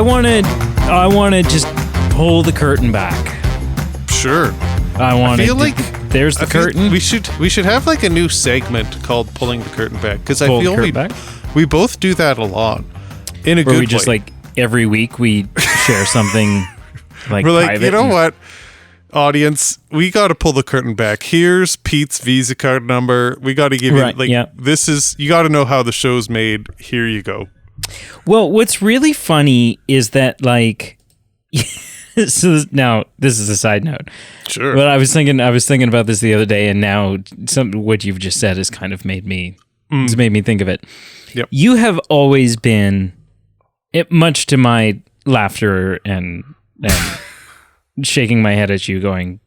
want to just pull the curtain back. Sure. I feel like there's the curtain. We should have like a new segment called "Pulling the Curtain Back" because I feel we both do that a lot in a good way. We just like every week we share something like we're like, private. you know what, audience, we got to pull the curtain back. Here's Pete's Visa card number. We got to give you this is, you got to know how the show's made. Here you go. Well, what's really funny is that like. So now this is a side note. Sure. But I was thinking about this the other day, and now what you've just said has kind of made me think of it. Yep. You have always been, much to my laughter and shaking my head at you, going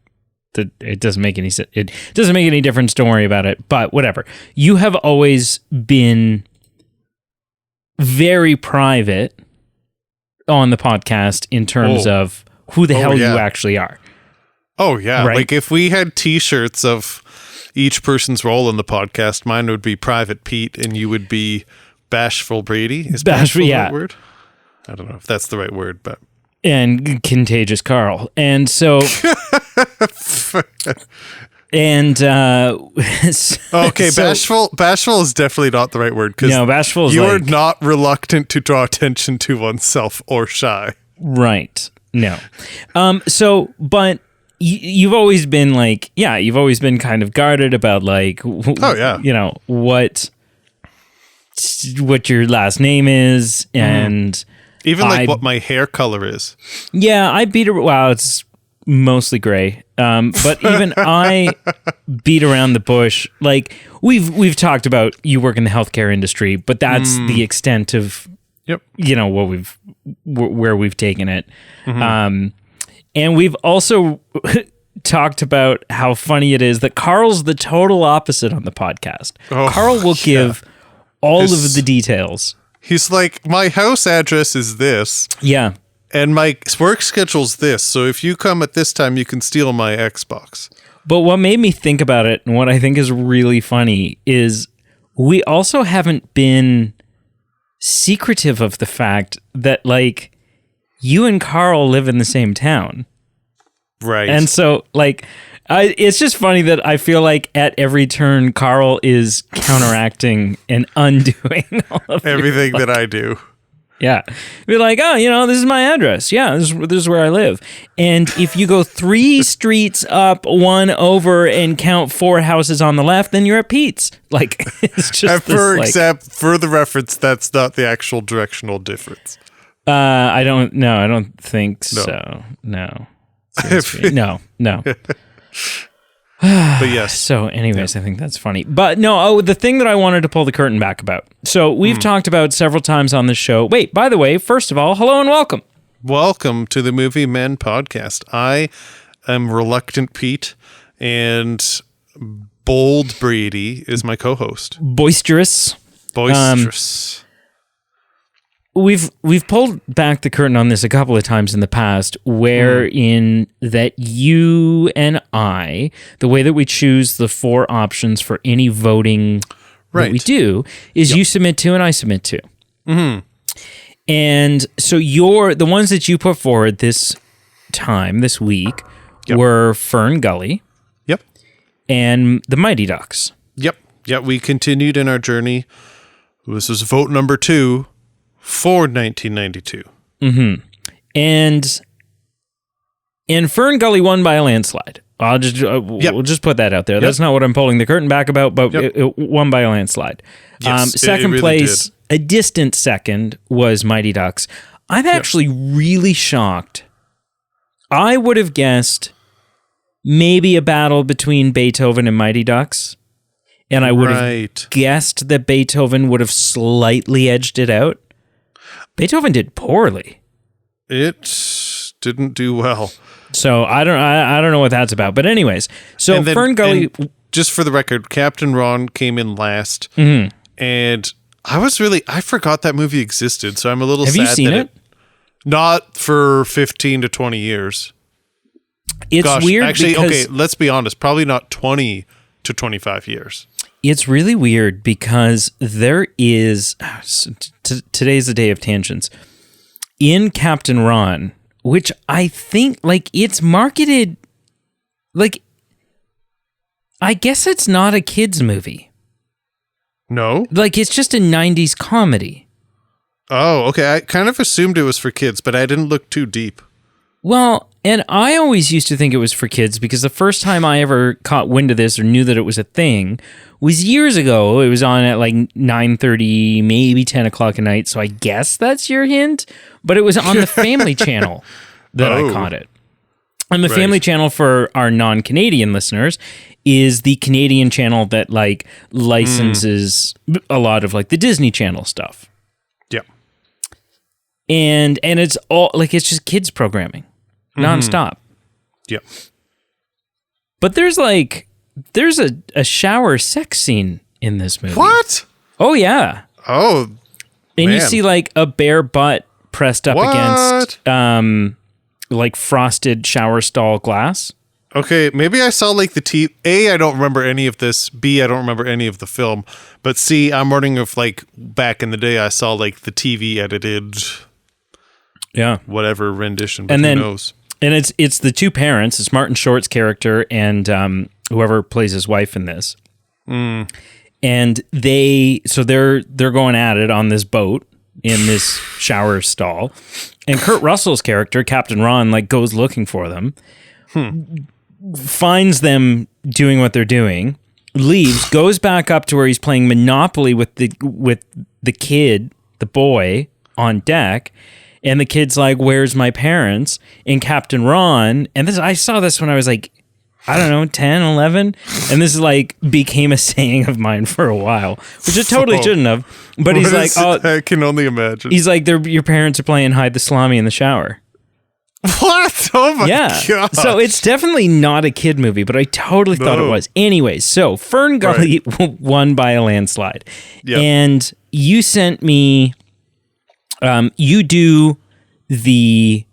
that it doesn't make any sense. It doesn't make any difference. Don't worry about it. But whatever. You have always been very private on the podcast in terms of who the hell you actually are. Oh, yeah. Right? Like if we had t-shirts of each person's role in the podcast, mine would be Private Pete and you would be Bashful Brady. Is bashful the right word? I don't know if that's the right word, but. And Contagious Carl. And so. And okay, so, bashful is definitely not the right word, because bashful is you are not reluctant to draw attention to oneself or shy. Right. No. But you've always been like, you've always been kind of guarded about like, what your last name is, and even like what my hair color is. Yeah, I beat it. Wow, it's mostly gray. But even I beat around the bush. Like we've talked about, you work in the healthcare industry, but that's the extent of where we've taken it. And we've also talked about how funny it is that Carl's the total opposite on the podcast. Carl will give all of the details. He's like, my house address is this. Yeah. And my work schedule's this, so if you come at this time, you can steal my Xbox. But what made me think about it, and what I think is really funny, is we also haven't been secretive of the fact that, like, you and Carl live in the same town. Right. And so, like, it's just funny that I feel like at every turn, Carl is counteracting and undoing all of everything that I do. Yeah. Be like, this is my address. Yeah, this is where I live. And if you go 3 streets up, 1 over, and count 4 houses on the left, then you're at Pete's. Like, it's just except for the reference, that's not the actual directional difference. I don't think so. No. No. But yes. So anyways, I think that's funny. But no, the thing that I wanted to pull the curtain back about. So we've talked about several times on the show. Wait, by the way, first of all, hello and welcome. Welcome to the Movie Men podcast. I am Reluctant Pete, and Bold Brady is my co-host. Boisterous. We've pulled back the curtain on this a couple of times in the past, wherein that you and I, the way that we choose the 4 options for any voting that we do, is you submit 2 and I submit 2. Mm-hmm. And so the ones that you put forward this week, were FernGully. Yep. And the Mighty Ducks. Yep. Yeah, we continued in our journey. This was vote number 2. For 1992. Mm-hmm. And FernGully won by a landslide. We'll just put that out there. That's not what I'm pulling the curtain back about, but it won by a landslide. Yes, second really place, did. A distant second, was Mighty Ducks. I'm actually really shocked. I would have guessed maybe a battle between Beethoven and Mighty Ducks. And I would have guessed that Beethoven would have slightly edged it out. Beethoven did poorly. It didn't do well. So I don't know what that's about. But anyways, so FernGully, just for the record, Captain Ron came in last, and I forgot that movie existed. So I'm a little sad. Have you seen it? Not for 15 to 20 years. It's weird. Actually, okay, let's be honest. Probably not 20 to 25 years. It's really weird because there is... Today's the day of tangents. in Captain Ron, which I think, like, it's marketed, like, I guess it's not a kid's movie. No? Like, it's just a 90s comedy. Oh, okay. I kind of assumed it was for kids, but I didn't look too deep. Well, and I always used to think it was for kids because the first time I ever caught wind of this or knew that it was a thing was years ago. It was on at like 9:30, maybe 10 o'clock at night. So I guess that's your hint. But it was on the Family Channel that I caught it. And the Family Channel, for our non-Canadian listeners, is the Canadian channel that like licenses a lot of like the Disney Channel stuff. Yeah. And it's all like, it's just kids programming nonstop. Yeah. But there's a shower sex scene in this movie. What? Oh yeah. Oh. And you see like a bare butt pressed up against like frosted shower stall glass. Okay, maybe I saw like A, I don't remember any of this. B, I don't remember any of the film. But C, I'm wondering if like back in the day I saw like the TV edited whatever rendition, but and who then, knows? And it's the two parents, it's Martin Short's character and whoever plays his wife in this. And they're going at it on this boat in this shower stall. And Kurt Russell's character, Captain Ron, like goes looking for them. Finds them doing what they're doing, leaves, goes back up to where he's playing Monopoly with the kid, the boy, on deck, and the kid's like, "Where's my parents?" And Captain Ron, and I saw this when I was like, I don't know, 10, 11, and this is like became a saying of mine for a while, which it totally shouldn't have. But he's like, "Oh, I can only imagine." He's like, your parents are playing hide the salami in the shower. What? Oh my god. So it's definitely not a kid movie, but I totally thought it was. Anyways, so FernGully won by a landslide. Yep. And you sent me you do the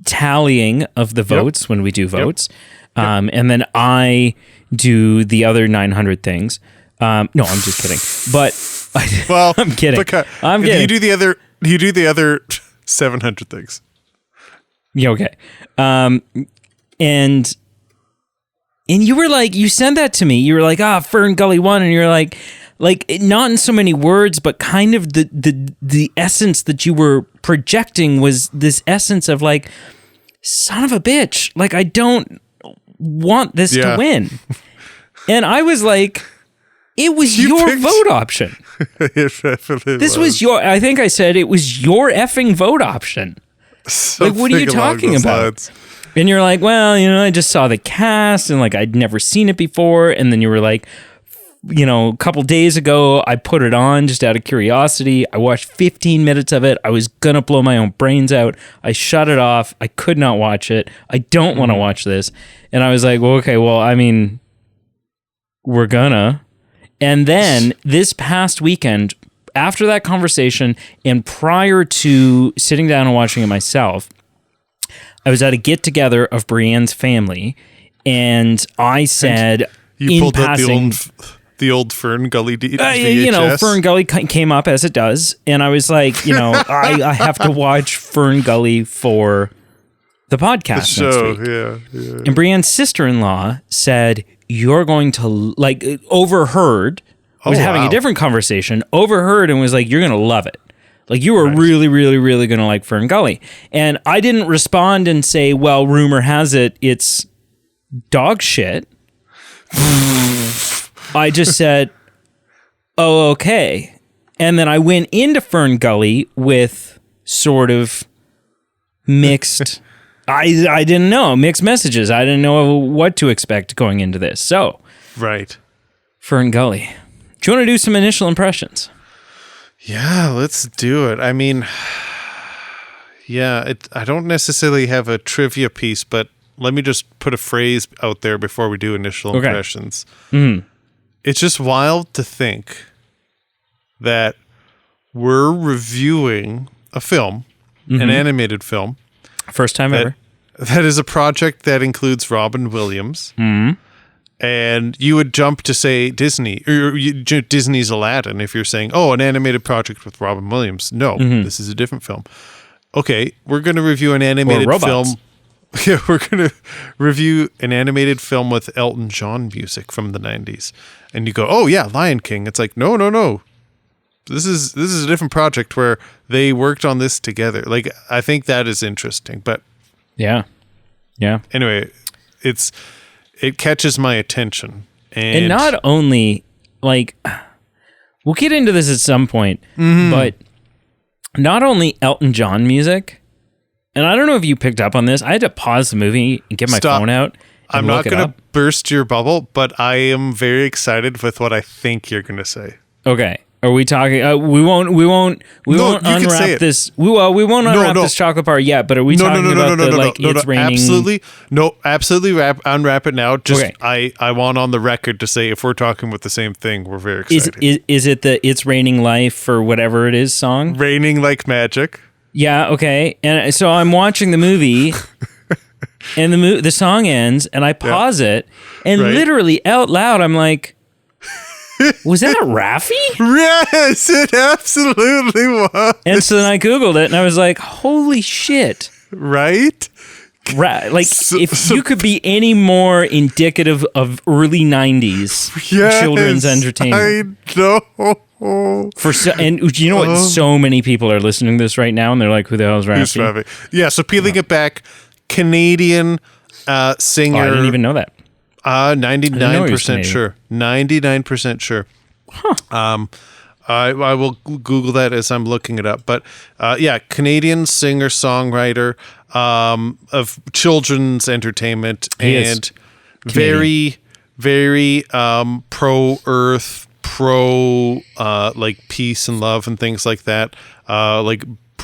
tallying of the votes when we do votes. And then I do the other 900 things. No, I'm just kidding. But I'm kidding. I'm kidding. You do the other 700 things. Yeah, okay. And you were like, you sent that to me. You were like, FernGully won, and you're like not in so many words, but kind of the essence that you were projecting was this essence of like, son of a bitch, like I don't want this to win. And I was like, it was your vote option. This was your, I think I said it was your effing vote option. Like, what are you talking about? Lines. And you're like, well, I just saw the cast and like I'd never seen it before. And then you were like, a couple days ago, I put it on just out of curiosity. I watched 15 minutes of it. I was going to blow my own brains out. I shut it off. I could not watch it. I don't want to watch this. And I was like, well, okay, well, I mean, we're gonna. And then this past weekend, after that conversation and prior to sitting down and watching it myself, I was at a get-together of Brienne's family, and I said, you pulled up the old FernGully VHS. FernGully came up as it does, and I was like, I have to watch FernGully for the podcast next week. Yeah. And Brienne's sister-in-law said, you're going to overheard, was having a different conversation, overheard and was like, you're going to love it. Like you were really, really, really going to like FernGully. And I didn't respond and say, well, rumor has it, it's dog shit. I just said, oh, okay. And then I went into FernGully with sort of mixed... I didn't know. Mixed messages. I didn't know what to expect going into this. So, FernGully. Do you want to do some initial impressions? Yeah, let's do it. I mean, I don't necessarily have a trivia piece, but let me just put a phrase out there before we do initial impressions. Mm-hmm. It's just wild to think that we're reviewing a film, an animated film, first time ever. That is a project that includes Robin Williams. Mm-hmm. and you would jump to say Disney or Disney's Aladdin if you're saying, oh, an animated project with Robin Williams. No, this is a different film. Okay, we're going to review an animated film. Yeah, we're going to review an animated film with Elton John music from the 90s. And you go, oh yeah, Lion King. It's like, no. This is a different project where they worked on this together. Like, I think that is interesting, but yeah. Anyway, it catches my attention. And not only, like, we'll get into this at some point, but not only Elton John music, and I don't know if you picked up on this. I had to pause the movie and get my phone out. I'm not going to burst your bubble, but I am very excited with what I think you're going to say. Okay. Are we talking? We won't unwrap this. We won't unwrap this chocolate bar yet. But are we talking about it's raining? Absolutely. Unwrap it now. Just okay. I want on the record to say if we're talking about the same thing, we're very excited. Is it the "It's Raining Life" or whatever it is song? Raining like magic. Yeah. Okay. And so I'm watching the movie. And the song ends, and I pause it, and literally out loud, I'm like, was that Raffi? Yes, it absolutely was. And so then I Googled it, and I was like, holy shit. Right? If you could be any more indicative of early 90s children's entertainment. I know. And you know what? So many people are listening to this right now, and they're like, who the hell is Raffi? Yeah, so peeling it back, Canadian singer. I didn't even know that. 99% sure. 99% sure. Huh. I will Google that as I'm looking it up. But Canadian singer songwriter of children's entertainment and very, very pro Earth, pro like peace and love and things like that.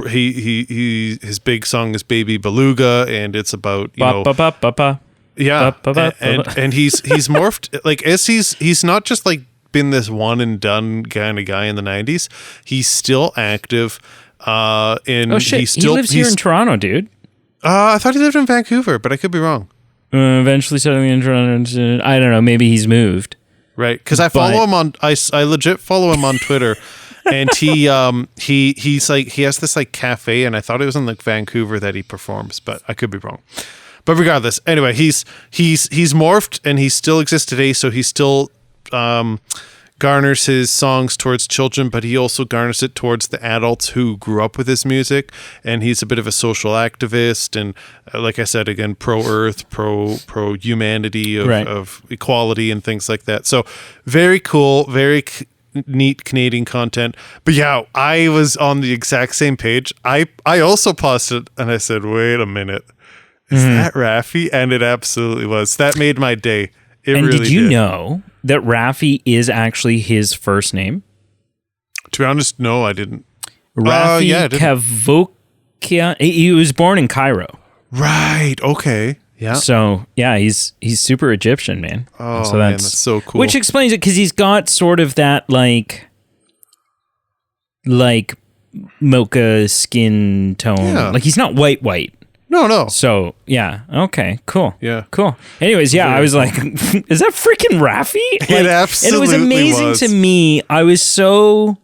His big song is Baby Beluga, and it's about yeah, and he's morphed, like, as he's not just like been this one and done kind of guy in the 90s. He's still active. He lives here in Toronto, dude. I thought he lived in Vancouver, but I could be wrong. Eventually settling in Toronto. I don't know. Maybe he's moved. Right, because I follow him on. I legit follow him on Twitter. And he has this like cafe, and I thought it was in like Vancouver that he performs, but I could be wrong. But regardless, anyway, he's morphed, and he still exists today. So he still garners his songs towards children, but he also garners it towards the adults who grew up with his music. And he's a bit of a social activist, and like I said, again, pro Earth, pro humanity of equality and things like that. So very cool, very neat Canadian content. But yeah, I was on the exact same page. I also paused it, and I said, wait a minute. Is that Raffi? And it absolutely was. That made my day. Did you know that Raffi is actually his first name? To be honest, no, I didn't. Raffi Cavakian. He was born in Cairo. Right. Okay. Yeah. So yeah, he's super Egyptian, man. Oh, so that's so cool. Which explains it, because he's got sort of that like mocha skin tone. Yeah. Like, he's not white. No. So, yeah. Okay, cool. Yeah. Cool. Anyways, yeah, I was like, is that freaking Raffi? It absolutely was. And it was amazing to me. I was so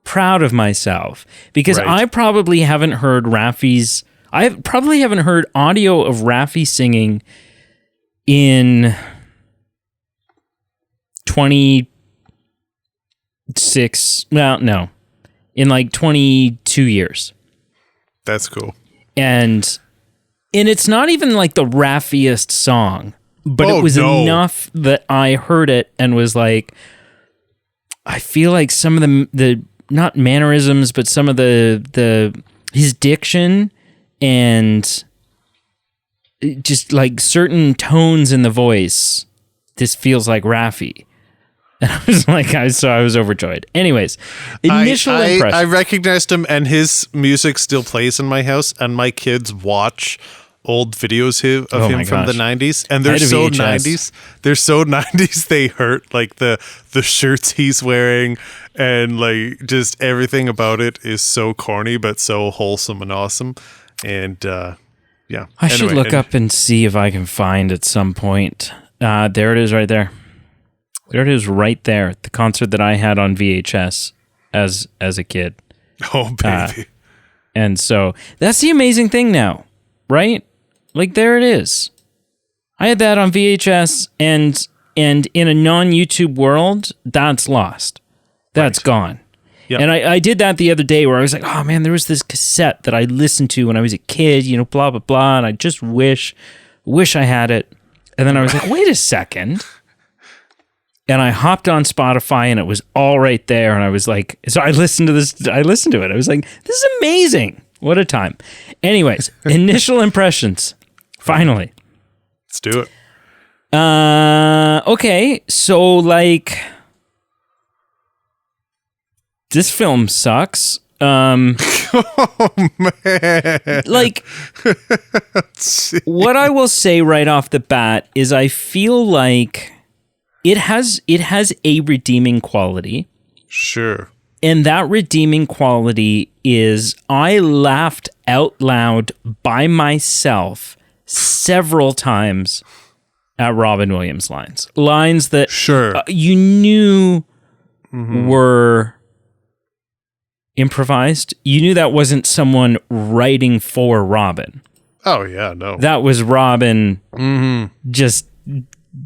proud of myself, because I probably haven't heard Raffi's... I probably haven't heard audio of Raffi singing in 26... Well, no. In like 22 years. That's cool. And it's not even like the Raffiest song, but it was enough that I heard it and was like, I feel like some of the not mannerisms, but some of his diction and just like certain tones in the voice, this feels like Raffi. And I was like, I was overjoyed. Anyways, initial impression. I recognized him, and his music still plays in my house, and my kids watch old videos of him from the 90s, and they're so 90s. They're so 90s. They hurt, like the shirts he's wearing, and like just everything about it is so corny but so wholesome and awesome. And I should look up and see if I can find at some point There it is right there. There it is right there. The concert that I had on VHS as a kid. Oh, baby. And so that's the amazing thing now, right? Like, there it is. I had that on VHS, and in a non-YouTube world, that's lost. That's gone. Yep. And I did that the other day where I was like, oh man, there was this cassette that I listened to when I was a kid, blah, blah, blah, and I just wish I had it. And then I was like, wait a second. And I hopped on Spotify and it was all right there. And I was like, so I listened to it. I was like, this is amazing. What a time. Anyways, initial impressions. Finally. Let's do it. Okay. So, like, this film sucks. Oh, man. Like, what I will say right off the bat is I feel like it has a redeeming quality. Sure. And that redeeming quality is I laughed out loud by myself several times at Robin Williams' lines that sure you knew were improvised. You knew that wasn't someone writing for Robin. Oh yeah, no. That was Robin just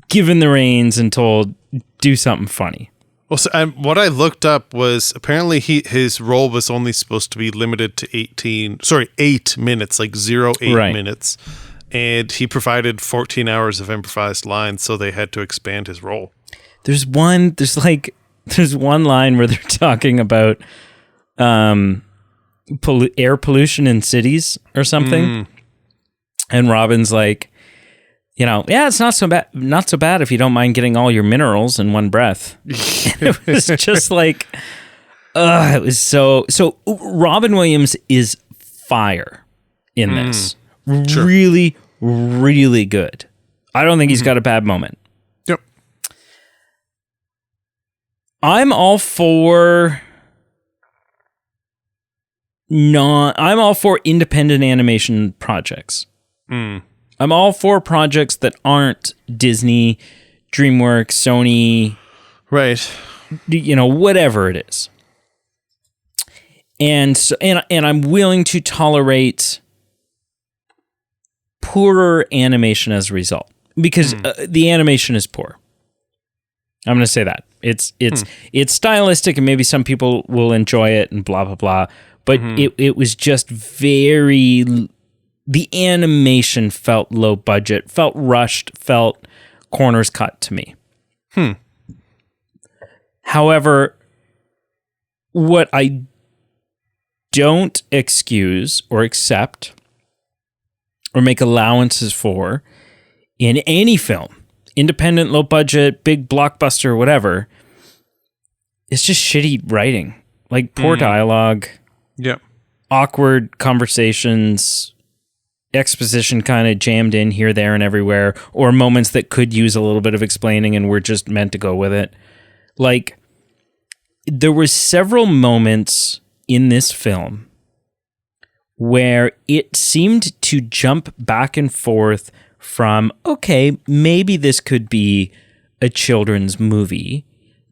given the reins and told, do something funny. Well, so, what I looked up was apparently his role was only supposed to be limited to 8 minutes, like 8 minutes. And he provided 14 hours of improvised lines, so they had to expand his role. There's one line where they're talking about air pollution in cities or something. And Robin's like, yeah, it's not so bad if you don't mind getting all your minerals in one breath. It was just like, it was so Robin Williams is fire in this. Sure. Really, really good. I don't think he's got a bad moment. Yep. I'm all for independent animation projects. I'm all for projects that aren't Disney, DreamWorks, Sony, right? Whatever it is. And so, and I'm willing to tolerate poorer animation as a result because the animation is poor. I'm going to say that it's stylistic and maybe some people will enjoy it and blah blah blah. But it was just the animation felt low budget, felt rushed, felt corners cut to me. However, what I don't excuse or accept or make allowances for in any film, independent, low budget, big blockbuster, whatever, it's just shitty writing. Like poor dialogue. Yep. Awkward conversations, exposition kind of jammed in here, there, and everywhere, or moments that could use a little bit of explaining and we're just meant to go with it. Like, there were several moments in this film where it seemed to jump back and forth from, okay, maybe this could be a children's movie,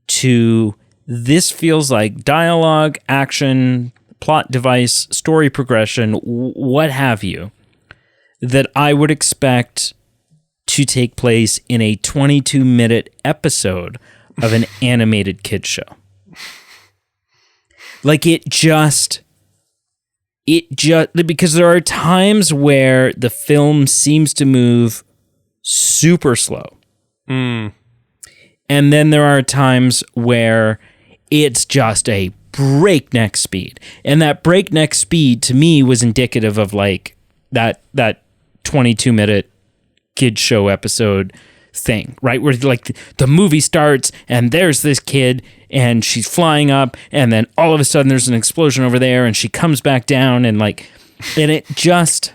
to this feels like dialogue, action, plot device, story progression, what have you, that I would expect to take place in a 22-minute episode of an animated kids show. Like it just, because there are times where the film seems to move super slow. And then there are times where it's just a breakneck speed. And that breakneck speed to me was indicative of like that 22-minute kid show episode thing, right? Where like the movie starts and there's this kid and she's flying up and then all of a sudden there's an explosion over there and she comes back down and like, and it just,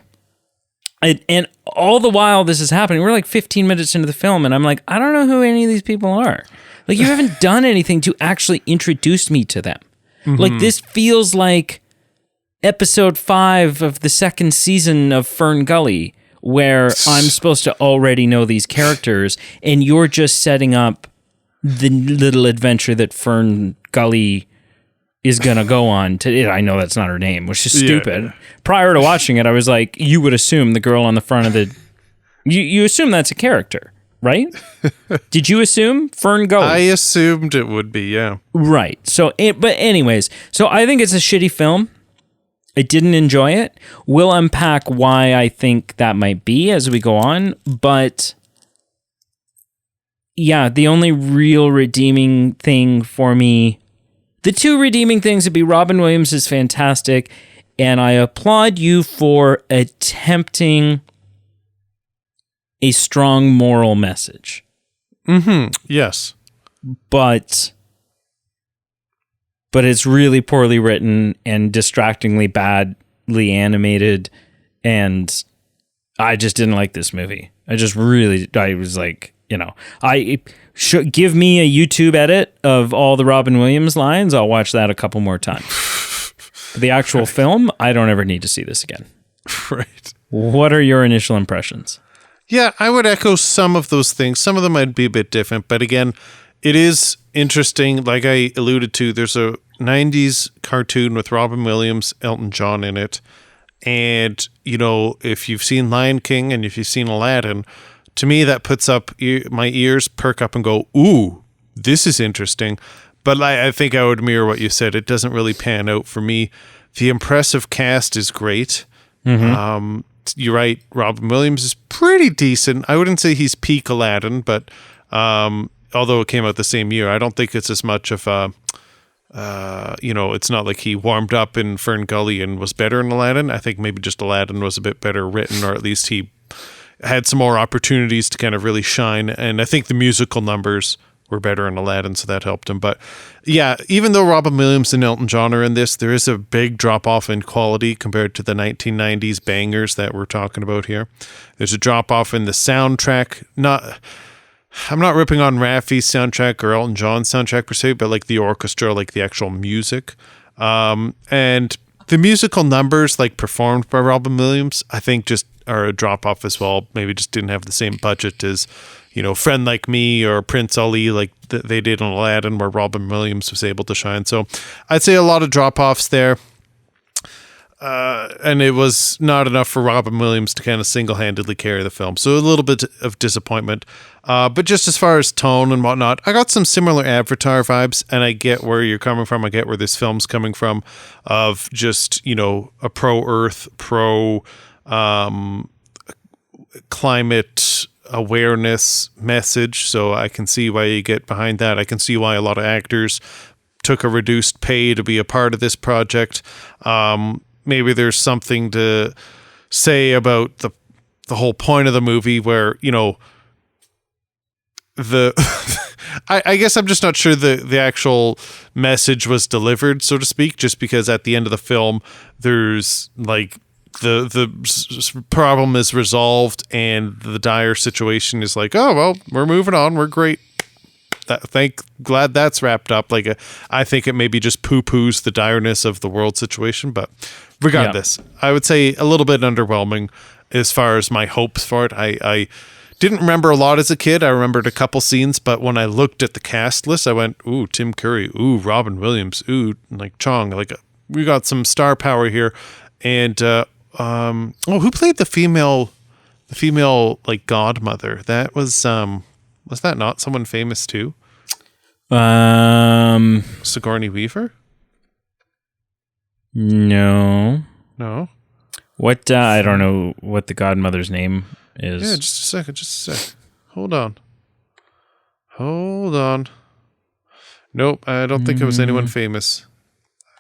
and all the while this is happening, we're like 15 minutes into the film and I'm like, I don't know who any of these people are. Like you haven't done anything to actually introduce me to them. Like this feels like episode 5 of the second season of FernGully, where I'm supposed to already know these characters, and you're just setting up the little adventure that FernGully is going to go on. I know that's not her name, which is stupid. Yeah. Prior to watching it, I was like, you would assume the girl on the front of the... You assume that's a character, right? Did you assume FernGully? I assumed it would be, yeah. Right. So, but anyways, so I think it's a shitty film. I didn't enjoy it. We'll unpack why I think that might be as we go on. But yeah, the only real redeeming thing for me, the two redeeming things would be Robin Williams is fantastic. And I applaud you for attempting a strong moral message. Mm-hmm. Yes. But it's really poorly written and distractingly badly animated, and I just didn't like this movie. I was like, I should give me a YouTube edit of all the Robin Williams lines. I'll watch that a couple more times. The actual film, I don't ever need to see this again. Right. What are your initial impressions? Yeah, I would echo some of those things. Some of them might be a bit different, but again, it is interesting. Like I alluded to, there's a 90s cartoon with Robin Williams, Elton John in it. And, if you've seen Lion King and if you've seen Aladdin, to me, that puts up my ears perk up and go, ooh, this is interesting. But I think I would mirror what you said. It doesn't really pan out for me. The impressive cast is great. Mm-hmm. You're right. Robin Williams is pretty decent. I wouldn't say he's peak Aladdin, but although it came out the same year, I don't think it's as much of a, it's not like he warmed up in FernGully and was better in Aladdin. I think maybe just Aladdin was a bit better written, or at least he had some more opportunities to kind of really shine. And I think the musical numbers were better in Aladdin, so that helped him. But yeah, even though Robin Williams and Elton John are in this, there is a big drop-off in quality compared to the 1990s bangers that we're talking about here. There's a drop-off in the soundtrack. I'm not ripping on Raffi's soundtrack or Elton John's soundtrack per se, but like the orchestra, like the actual music. And the musical numbers, like performed by Robin Williams, I think just are a drop-off as well. Maybe just didn't have the same budget as Friend Like Me or Prince Ali, like they did on Aladdin, where Robin Williams was able to shine. So I'd say a lot of drop-offs there. And it was not enough for Robin Williams to kind of single-handedly carry the film. So a little bit of disappointment. But just as far as tone and whatnot, I got some similar Avatar vibes, and I get where you're coming from. I get where this film's coming from, of just, a pro-Earth, climate awareness message. So I can see why you get behind that. I can see why a lot of actors took a reduced pay to be a part of this project. Maybe there's something to say about the whole point of the movie where, I guess I'm just not sure the actual message was delivered, so to speak, just because at the end of the film, there's like the problem is resolved and the dire situation is like, oh, well, we're moving on. We're great. Glad that's wrapped up. Like, I think it maybe just poo-poos the direness of the world situation, but regardless, I would say a little bit underwhelming as far as my hopes for it. I didn't remember a lot as a kid. I remembered a couple scenes, but when I looked at the cast list, I went, ooh, Tim Curry, ooh, Robin Williams, ooh, like Chong, like we got some star power here. And, who played the female like godmother? That was that not someone famous too? Sigourney Weaver? No. What? I don't know what the godmother's name is. Yeah, just a sec. Hold on. Nope, I don't think it was anyone famous.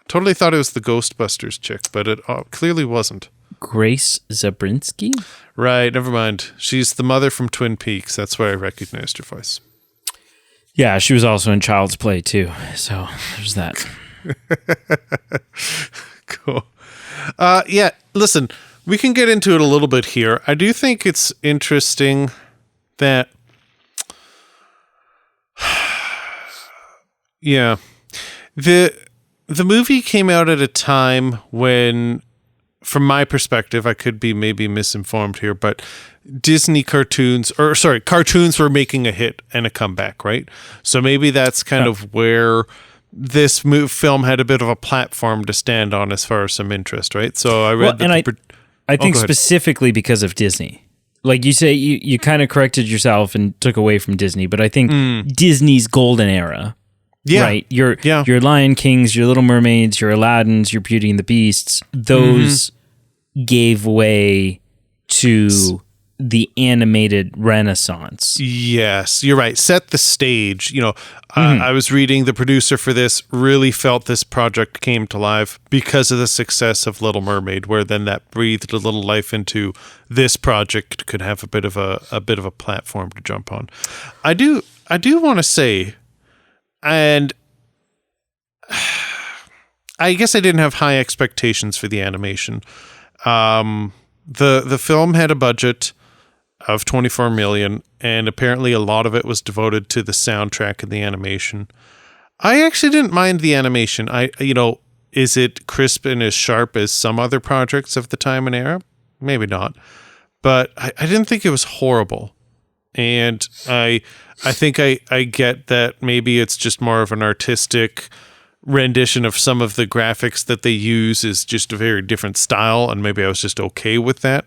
Totally thought it was the Ghostbusters chick, but it clearly wasn't. Grace Zabriskie? Right, never mind. She's the mother from Twin Peaks. That's where I recognized her voice. Yeah, she was also in Child's Play too. So there's that. Cool. Yeah, listen, we can get into it a little bit here. I do think it's interesting that yeah, the movie came out at a time when from my perspective, I could be maybe misinformed here, but Disney cartoons were making a hit and a comeback, right? So maybe that's kind of where this film had a bit of a platform to stand on as far as some interest, right? So I read I think specifically because of Disney. Like you say, you kind of corrected yourself and took away from Disney, but I think Disney's golden era, right? Your Lion Kings, your Little Mermaids, your Aladdins, your Beauty and the Beasts, those gave way to the animated renaissance. Yes, you're right. Set the stage. I was reading the producer for this really felt this project came to life because of the success of Little Mermaid, where then that breathed a little life into this project could have a bit of a platform to jump on. I do want to say, and I guess I didn't have high expectations for the animation. The film had a budget of $24 million, and apparently a lot of it was devoted to the soundtrack and the animation. I actually didn't mind the animation. Is it crisp and as sharp as some other projects of the time and era? Maybe not. But I didn't think it was horrible. And I think I get that maybe it's just more of an artistic rendition of some of the graphics that they use is just a very different style, and maybe I was just okay with that.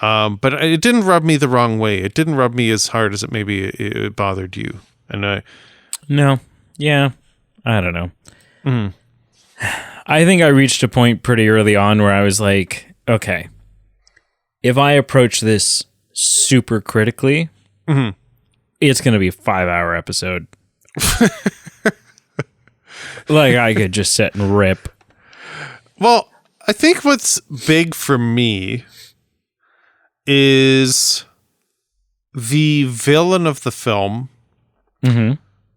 But it didn't rub me the wrong way. It didn't rub me as hard as it bothered you. And no, yeah, I don't know. I think I reached a point pretty early on where I was like, okay, if I approach this super critically, it's going to be a 5-hour episode. Like I could just sit and rip. Well, I think what's big for me is the villain of the film,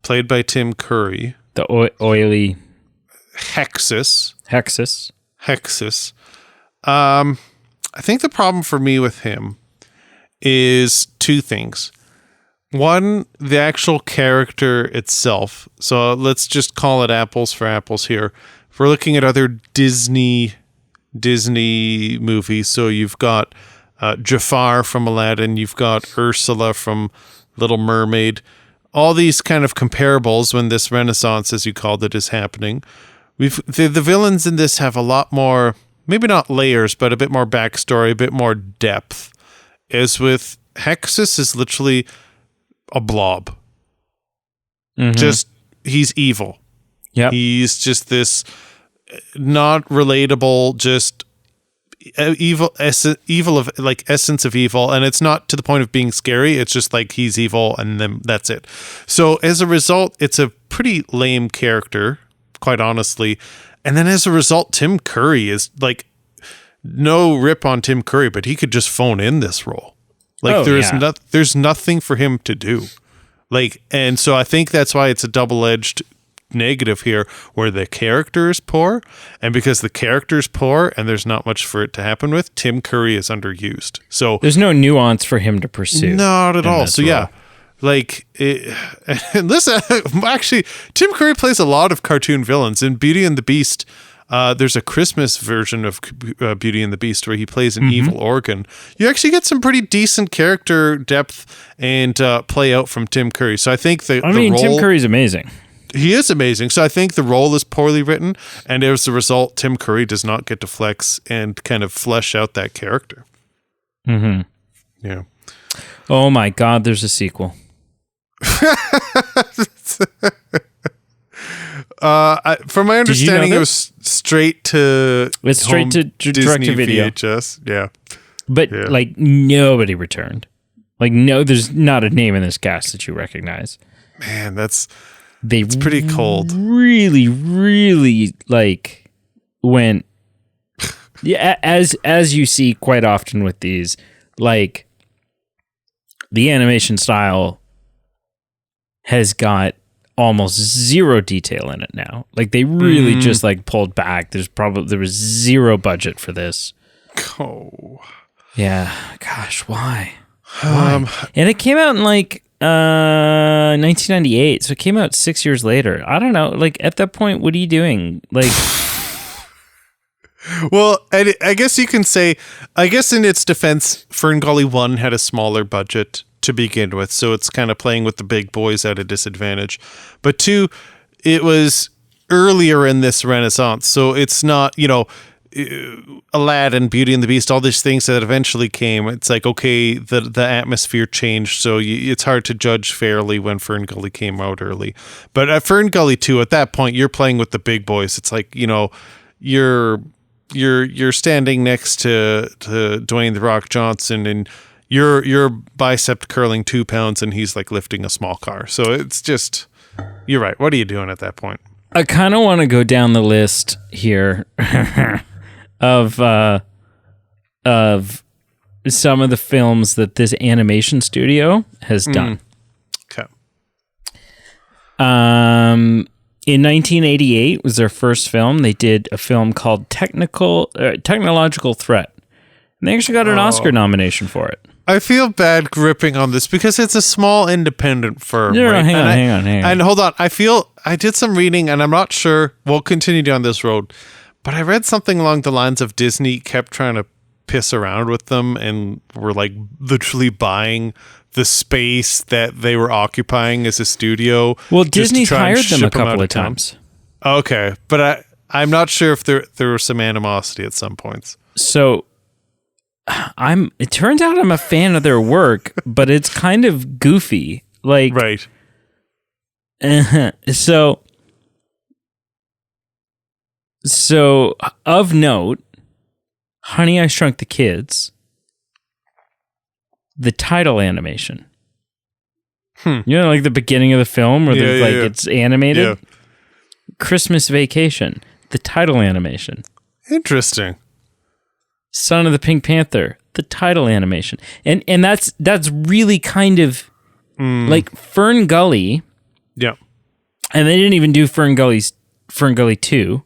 played by Tim Curry. The oily... Hexus. I think the problem for me with him is two things. One, the actual character itself. So let's just call it apples for apples here. If we're looking at other Disney movies, so you've got Jafar from Aladdin, you've got Ursula from Little Mermaid, all these kind of comparables when this renaissance, as you called it, is happening. The villains in this have a lot more, maybe not layers, but a bit more backstory, a bit more depth. As with Hexus is literally a blob. Just, he's evil. Yeah, he's just this not relatable, just evil of like essence of evil, and it's not to the point of being scary. It's just like he's evil, and then that's it. So as a result, it's a pretty lame character, quite honestly. And then as a result, Tim Curry is like, no rip on Tim Curry, but he could just phone in this role. Like there's nothing for him to do. Like, and so I think that's why it's a double-edged negative here, where the character is poor, and because the character is poor and there's not much for it to happen with, Tim Curry is underused. So there's no nuance for him to pursue. Not at all. So yeah, like, and listen, actually, Tim Curry plays a lot of cartoon villains. In Beauty and the Beast, there's a Christmas version of Beauty and the Beast where he plays an evil organ. You actually get some pretty decent character depth and play out from Tim Curry. So I think the role, Tim Curry's amazing. He is amazing. So I think the role is poorly written, and as a result, Tim Curry does not get to flex and kind of flesh out that character. Yeah. Oh my God, there's a sequel. From my understanding, it was straight to direct to video VHS. Yeah, but like nobody returned. Like there's not a name in this cast that you recognize. Man, it's pretty cold. Really, really like went. Yeah, as you see quite often with these, like the animation style has got almost zero detail in it now. Like they really just like pulled back. There was zero budget for this. Oh. Yeah. Gosh, why? And it came out in like 1998, so it came out 6 years later. I don't know. Like at that point, what are you doing? Like Well, I guess you can say, I guess in its defense, FernGully 1 had a smaller budget to begin with, so it's kind of playing with the big boys at a disadvantage. But 2, it was earlier in this renaissance, so it's not, Aladdin, Beauty and the Beast, all these things that eventually came. It's like, okay, the atmosphere changed, so it's hard to judge fairly when FernGully came out early. But at FernGully 2, at that point, you're playing with the big boys. It's like, you're standing next to Dwayne The Rock Johnson, and you're bicep curling 2 pounds, and he's like lifting a small car. So it's just, you're right. What are you doing at that point? I kind of want to go down the list here of some of the films that this animation studio has done. Okay. In 1988 was their first film. They did a film called Technological Threat. And they actually got an Oscar nomination for it. I feel bad gripping on this because it's a small independent firm. No, right? hang on. And hold on. I did some reading, and I'm not sure. We'll continue down this road. But I read something along the lines of Disney kept trying to piss around with them and were like literally buying the space that they were occupying as a studio. Well, Disney's hired them a couple of times. Okay, but I'm not sure if there was some animosity at some points. So it turns out I'm a fan of their work, but it's kind of goofy. Like, right. So of note, Honey, I Shrunk the Kids, the title animation. Like the beginning of the film where it's animated. Yeah. Christmas Vacation, the title animation. Interesting. Son of the Pink Panther, the title animation. And that's really kind of like FernGully. Yeah. And they didn't even do FernGully 2.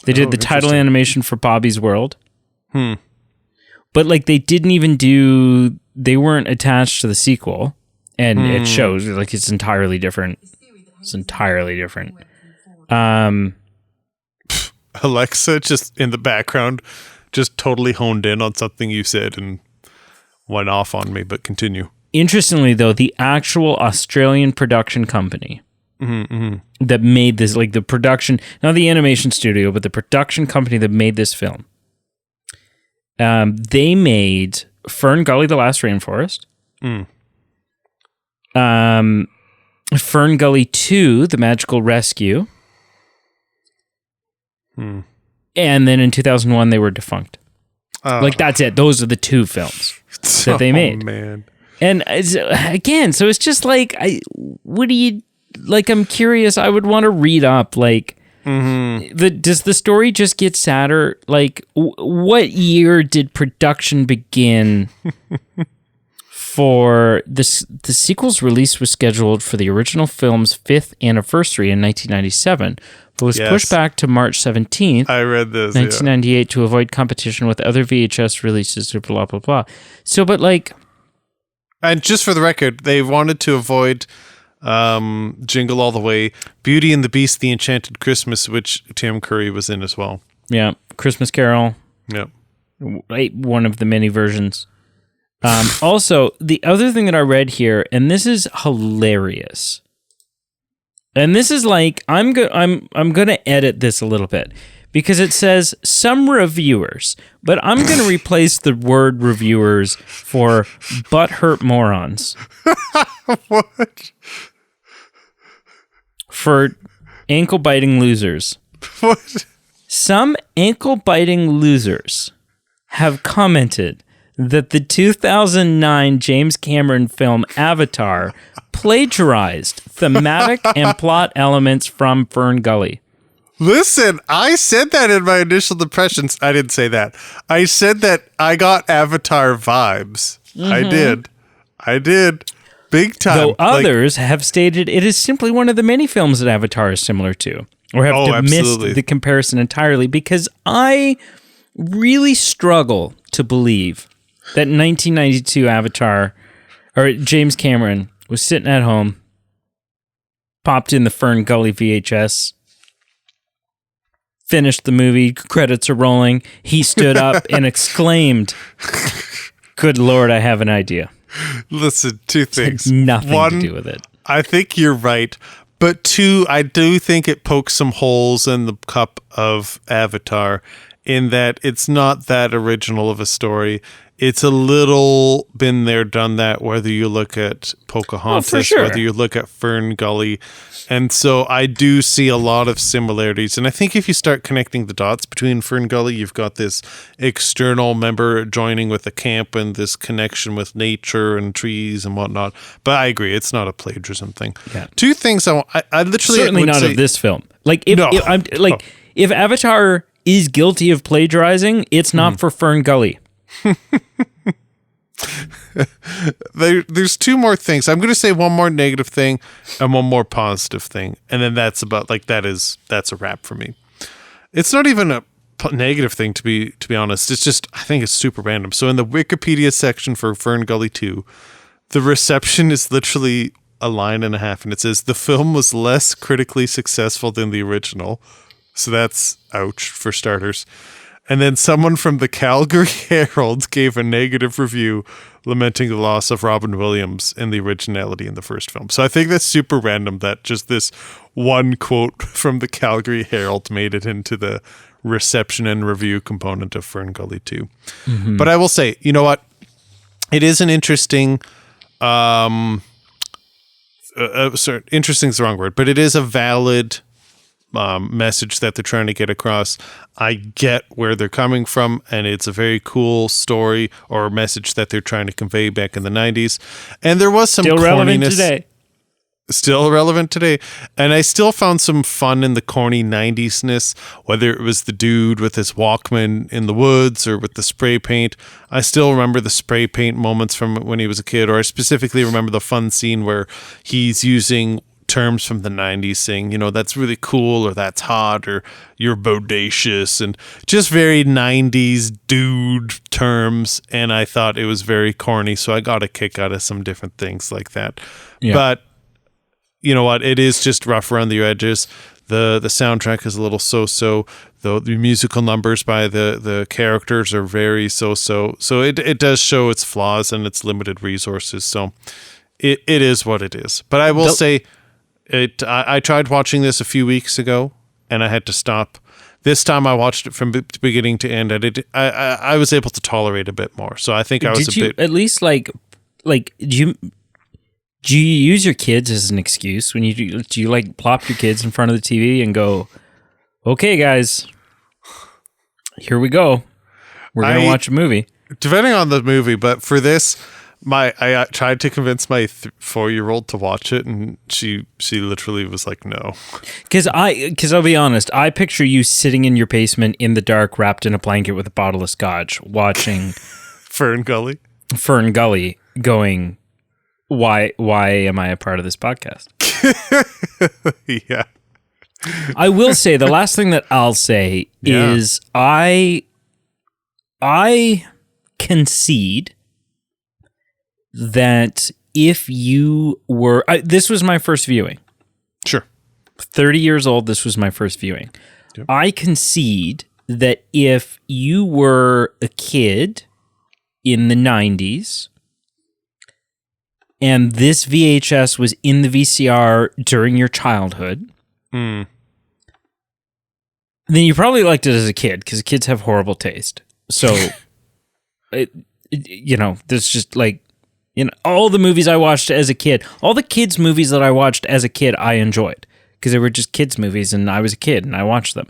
They did the title animation for Bobby's World. But like they weren't attached to the sequel. And it shows like it's entirely different. Alexa just in the background just totally honed in on something you said and went off on me, but continue. Interestingly, though, the actual Australian production company that made this, like the production, not the animation studio, but the production company that made this film, they made FernGully, The Last Rainforest, FernGully 2, The Magical Rescue, and then in 2001 they were defunct. Like that's it. Those are the 2 films that they made. Oh man! And again, so it's just like, I'm curious. I would want to read up, like, does the story just get sadder? Like, what year did production begin for this? The sequel's release was scheduled for the original film's 5th anniversary in 1997, but was pushed back to March 17th. I read this, 1998 to avoid competition with other VHS releases, blah, blah, blah. So, but like... And just for the record, they wanted to avoid Jingle All the Way, Beauty and the Beast, The Enchanted Christmas, which Tim Curry was in as well. Yeah, Christmas Carol. Yeah. One of the many versions. Also, the other thing that I read here, and this is hilarious, and this is like, I'm going to edit this a little bit because it says some reviewers, but I'm going to replace the word reviewers for butthurt morons. What? For ankle-biting losers. What? Some ankle-biting losers have commented that the 2009 James Cameron film Avatar plagiarized thematic and plot elements from FernGully. Listen, I said that in my initial impressions. I didn't say that. I said that I got Avatar vibes. I did. Big time. Though others have stated it is simply one of the many films that Avatar is similar to, or have missed the comparison entirely, because I really struggle to believe that 1992 Avatar, or James Cameron, was sitting at home, popped in the FernGully VHS, finished the movie, credits are rolling, he stood up and exclaimed, "Good Lord, I have an idea." Listen, two things. It had nothing One, to do with it. I think you're right. But two, I do think it pokes some holes in the cup of Avatar in that it's not that original of a story. It's a little been there, done that, whether you look at Pocahontas, whether you look at FernGully. And so I do see a lot of similarities. And I think if you start connecting the dots between FernGully, you've got this external member joining with the camp and this connection with nature and trees and whatnot. But I agree, it's not a plagiarism thing. Yeah. Two things I literally certainly not of this film. Like if Avatar is guilty of plagiarizing, it's not for FernGully. There's two more things. I'm going to say one more negative thing and one more positive thing, and then that's about that's a wrap for me. It's not even a negative thing to be honest. It's just I think it's super random. So in the Wikipedia section for FernGully 2, the reception is literally a line and a half, and it says the film was less critically successful than the original. So that's ouch for starters. And then someone from the Calgary Herald gave a negative review lamenting the loss of Robin Williams and the originality in the first film. So I think that's super random that just this one quote from the Calgary Herald made it into the reception and review component of FernGully 2. Mm-hmm. But I will say, you know what? It is an interesting... interesting is the wrong word, but it is a valid... message that they're trying to get across. I get where they're coming from, and it's a very cool story or message that they're trying to convey back in the 90s. And there was some still corniness. Relevant today. Still relevant today. And I still found some fun in the corny 90s-ness, whether it was the dude with his Walkman in the woods or with the spray paint. I still remember the spray paint moments from when he was a kid, or I specifically remember the fun scene where he's using terms from the 90s saying, that's really cool, or that's hot, or you're bodacious, and just very 90s dude terms. And I thought it was very corny, so I got a kick out of some different things like that. Yeah. But you know what? It is just rough around the edges. The soundtrack is a little so-so. The musical numbers by the characters are very so-so. So it does show its flaws and its limited resources. So it is what it is. But I will say... I tried watching this a few weeks ago, and I had to stop. This time I watched it from beginning to end, and I was able to tolerate a bit more. So I think I was Did you at least do you use your kids as an excuse when do you plop your kids in front of the TV and go, "Okay, guys, here we go. We're gonna watch a movie." Depending on the movie, but for this. I tried to convince my 4-year-old to watch it, and she literally was like, "No." Because I'll be honest, I picture you sitting in your basement in the dark, wrapped in a blanket with a bottle of scotch, watching FernGully, going, "Why am I a part of this podcast?" Yeah. I will say the last thing that I'll say is I concede that if you were... this was my first viewing. Sure. 30 years old, this was my first viewing. Yep. I concede that if you were a kid in the 90s and this VHS was in the VCR during your childhood, then you probably liked it as a kid, because kids have horrible taste. So, there's just all the movies I watched as a kid, all the kids' movies that I watched as a kid, I enjoyed because they were just kids' movies, and I was a kid and I watched them.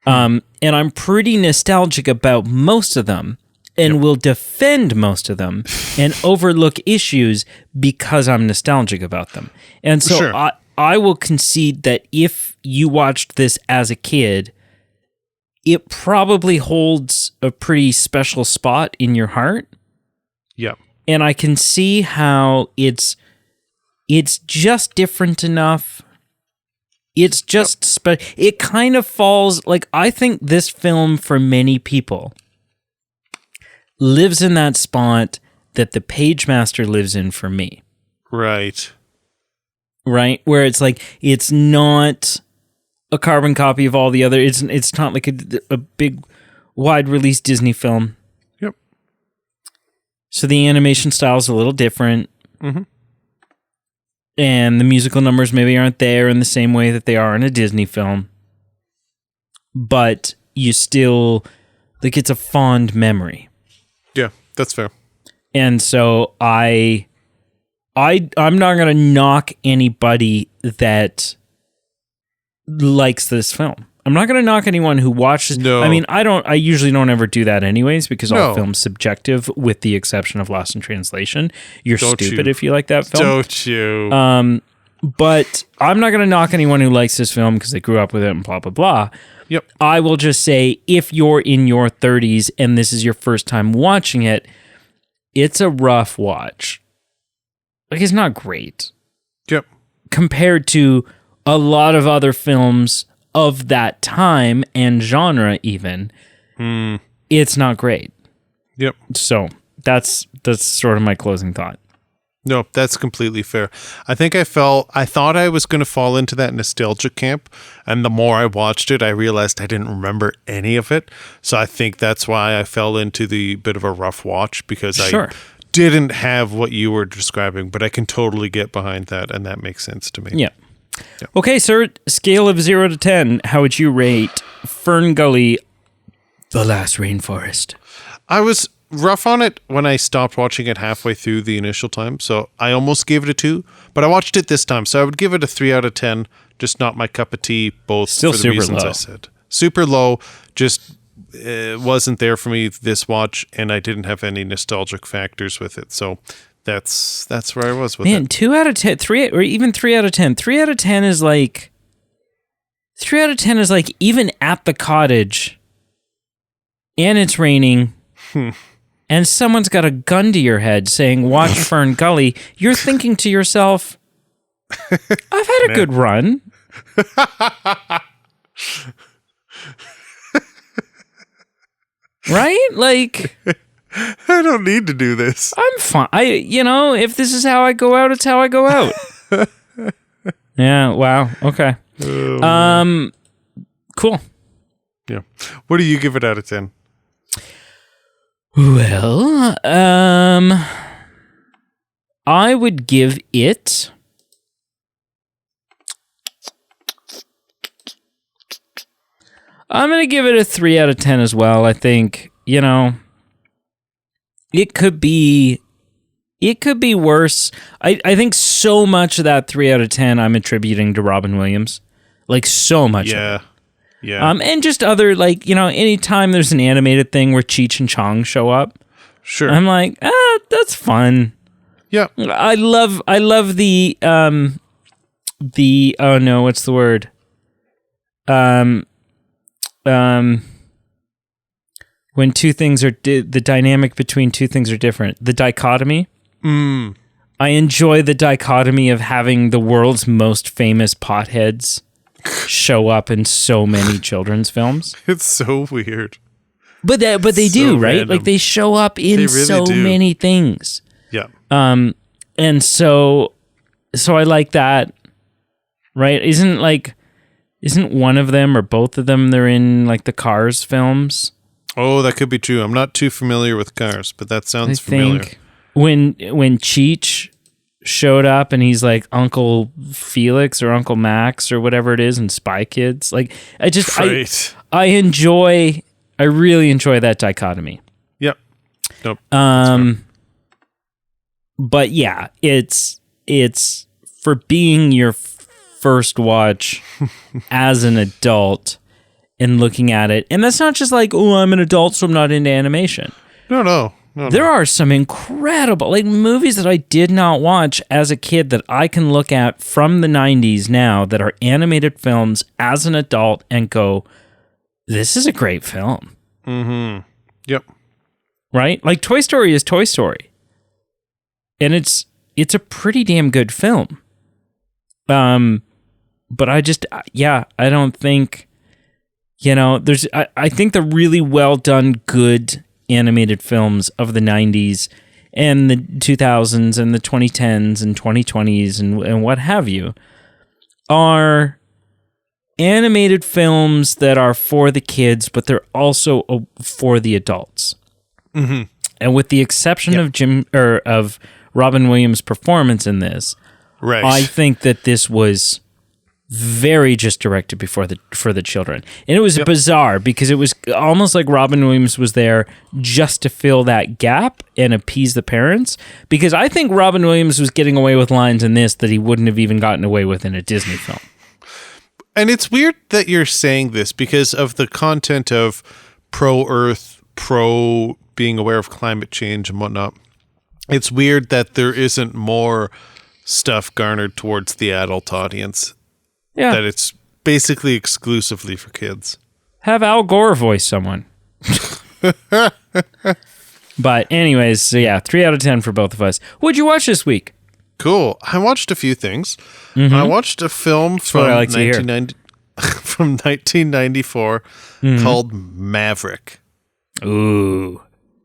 And I'm pretty nostalgic about most of them, and will defend most of them and overlook issues because I'm nostalgic about them. And so sure. I will concede that if you watched this as a kid, it probably holds a pretty special spot in your heart. Yep. And I can see how it's just different enough. It's just it kind of falls I think this film for many people lives in that spot that The Pagemaster lives in for me. Right. Where it's it's not a carbon copy of all the other. It's not like a big, wide release Disney film. Yep. So the animation style is a little different. Mm-hmm. And the musical numbers maybe aren't there in the same way that they are in a Disney film. But you still, like, it's a fond memory. Yeah, that's fair. And so I'm not going to knock anybody that likes this film. I'm not going to knock anyone who watches. No. I mean, I usually don't ever do that anyways, because all film's subjective, with the exception of Lost in Translation. You're stupid if you like that film. Don't you? But I'm not going to knock anyone who likes this film because they grew up with it and blah, blah, blah. Yep. I will just say, if you're in your 30s and this is your first time watching it, it's a rough watch. Like, it's not great. Yep. Compared to a lot of other films of that time and genre even, it's not great. Yep. So that's sort of my closing thought. No, that's completely fair. I thought I was going to fall into that nostalgia camp, and the more I watched it, I realized I didn't remember any of it. So I think that's why I fell into the bit of a rough watch, because I didn't have what you were describing, but I can totally get behind that, and that makes sense to me. Yeah. Okay, sir, scale of 0 to 10, how would you rate FernGully, The Last Rainforest? I was rough on it when I stopped watching it halfway through the initial time, so I almost gave it a 2, but I watched it this time, so I would give it a 3 out of 10, just not my cup of tea, both still for the super reasons low. I said. Super low, just wasn't there for me this watch, and I didn't have any nostalgic factors with it, so that's where I was with it. Man, 2 out of 10, 3, or even 3 out of 10. 3 out of 10 is like, even at the cottage, and it's raining, and someone's got a gun to your head saying, watch FernGully, you're thinking to yourself, I've had a good run. Right? Like, I don't need to do this. I'm fine. If this is how I go out, it's how I go out. Yeah, wow. Okay. Cool. Yeah. What do you give it out of 10? Well, I would give it I'm going to give it a 3 out of 10 as well. I think, it could be worse. I think so much of that 3 out of 10 I'm attributing to Robin Williams. Like, so much of it. Yeah. And just other, like, anytime there's an animated thing where Cheech and Chong show up, sure, I'm like, that's fun. Yeah. I love the oh no, what's the word? When two things are the dynamic between two things are different. The dichotomy. I enjoy the dichotomy of having the world's most famous potheads show up in so many children's films. It's so weird. But they do, right? Random. Like, they show up in really many things. Yeah. And so I like that. Right? Isn't one of them or both of them, they're in like the Cars films? Oh, that could be true. I'm not too familiar with Cars, but that sounds familiar. Think when Cheech showed up and he's like Uncle Felix or Uncle Max or whatever it is in Spy Kids, like I really enjoy that dichotomy. Yep. Nope. But yeah, it's for being your first watch as an adult and looking at it. And that's not just like, oh, I'm an adult, so I'm not into animation. No. There are some incredible, like, movies that I did not watch as a kid that I can look at from the 90s now that are animated films as an adult and go, this is a great film. Mm-hmm. Yep. Right? Like, Toy Story is Toy Story. And it's a pretty damn good film. But I don't think, I think the really well done, good animated films of the 90s and the 2000s and the 2010s and 2020s and what have you are animated films that are for the kids, but they're also for the adults. Mm-hmm. And with the exception of Robin Williams' performance in this, right. I think that this was very just directed for the children. And it was bizarre because it was almost like Robin Williams was there just to fill that gap and appease the parents, because I think Robin Williams was getting away with lines in this that he wouldn't have even gotten away with in a Disney film. And it's weird that you're saying this because of the content of pro-Earth, pro being aware of climate change and whatnot. It's weird that there isn't more stuff garnered towards the adult audience. Yeah. That it's basically exclusively for kids. Have Al Gore voice someone. But anyways, so yeah, 3 out of 10 for both of us. What'd you watch this week? Cool. I watched a few things. I watched a film from 1994 called Maverick. Ooh.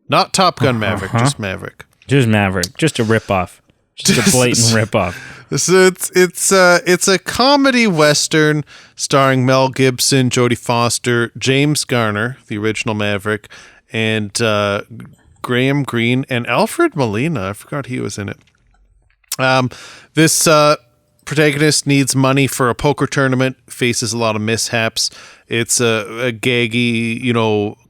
Not Top Gun Maverick, just Maverick. Just Maverick. Just a ripoff. Just a blatant ripoff. So it's a comedy western starring Mel Gibson, Jodie Foster, James Garner, the original Maverick, and Graham Greene and Alfred Molina. I forgot he was in it. This protagonist needs money for a poker tournament, faces a lot of mishaps. It's a gaggy,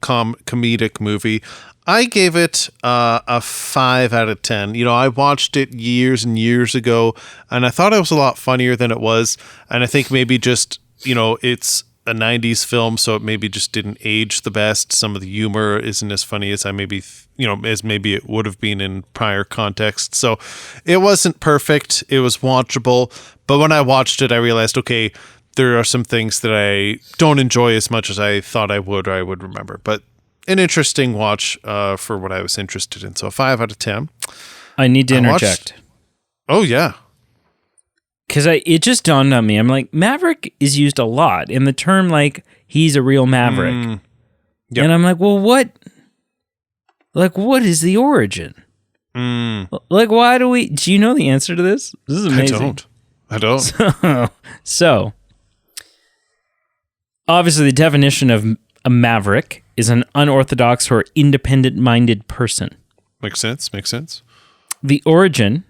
comedic movie. I gave it a 5 out of 10. I watched it years and years ago, and I thought it was a lot funnier than it was. And I think maybe just, it's a 90s film, so it maybe just didn't age the best. Some of the humor isn't as funny as as maybe it would have been in prior context. So it wasn't perfect. It was watchable. But when I watched it, I realized, okay, there are some things that I don't enjoy as much as I thought I would or I would remember. But an interesting watch for what I was interested in. So a 5 out of 10. I need to interject. Oh, yeah. Because it just dawned on me. I'm like, Maverick is used a lot in the term, like, he's a real Maverick. Yep. And I'm like, well, what is the origin? Like, why do you know the answer to this? This is amazing. I don't. So obviously the definition of a maverick is an unorthodox or independent-minded person. Makes sense. The origin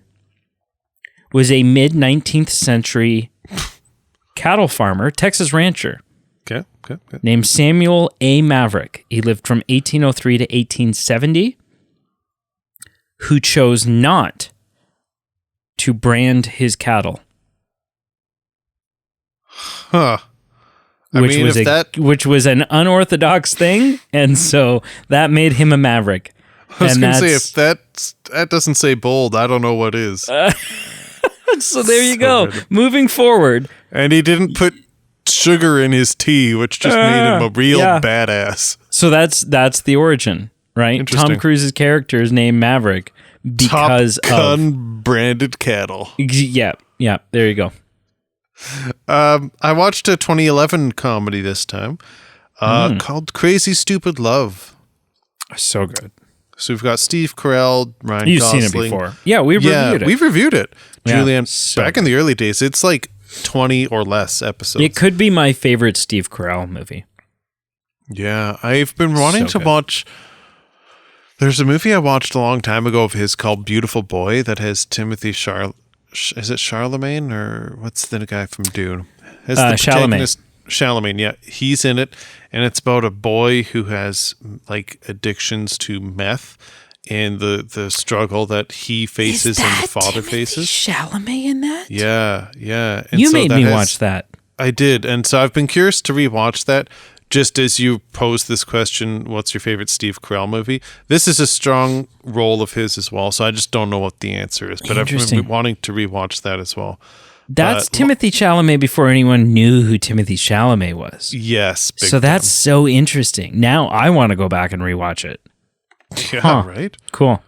was a mid-19th century cattle farmer, Texas rancher, Okay. named Samuel A. Maverick. He lived from 1803 to 1870, who chose not to brand his cattle. Huh. Which was an unorthodox thing, and so that made him a maverick. I was going to say, if that doesn't say bold, I don't know what is. So there you go. Random. Moving forward. And he didn't put sugar in his tea, which just made him a real badass. So that's the origin, right? Tom Cruise's character is named Maverick because Top Gun branded cattle. Yeah, there you go. I watched a 2011 comedy this time called Crazy Stupid Love. So good. So we've got Steve Carell, Ryan You've Gosling. seen it before. Yeah, we've reviewed it. We've reviewed it. Julianne, so back in the early days, it's like 20 or less episodes. It could be my favorite Steve Carell movie. Yeah, I've been wanting to watch... There's a movie I watched a long time ago of his called Beautiful Boy that has Timothy is it Charlemagne or what's the guy from Dune? Has the Chalamet, yeah. He's in it, and it's about a boy who has like addictions to meth and the struggle that he faces and the father faces. Chalamet in that? Yeah. And you made me watch that. I did, and so I've been curious to rewatch that. Just as you pose this question, what's your favorite Steve Carell movie? This is a strong role of his as well, so I just don't know what the answer is. But I've been wanting to rewatch that as well. That's Timothée Chalamet before anyone knew who Timothée Chalamet was. Yes. So that's so interesting. Now I want to go back and rewatch it. Yeah, right? Cool.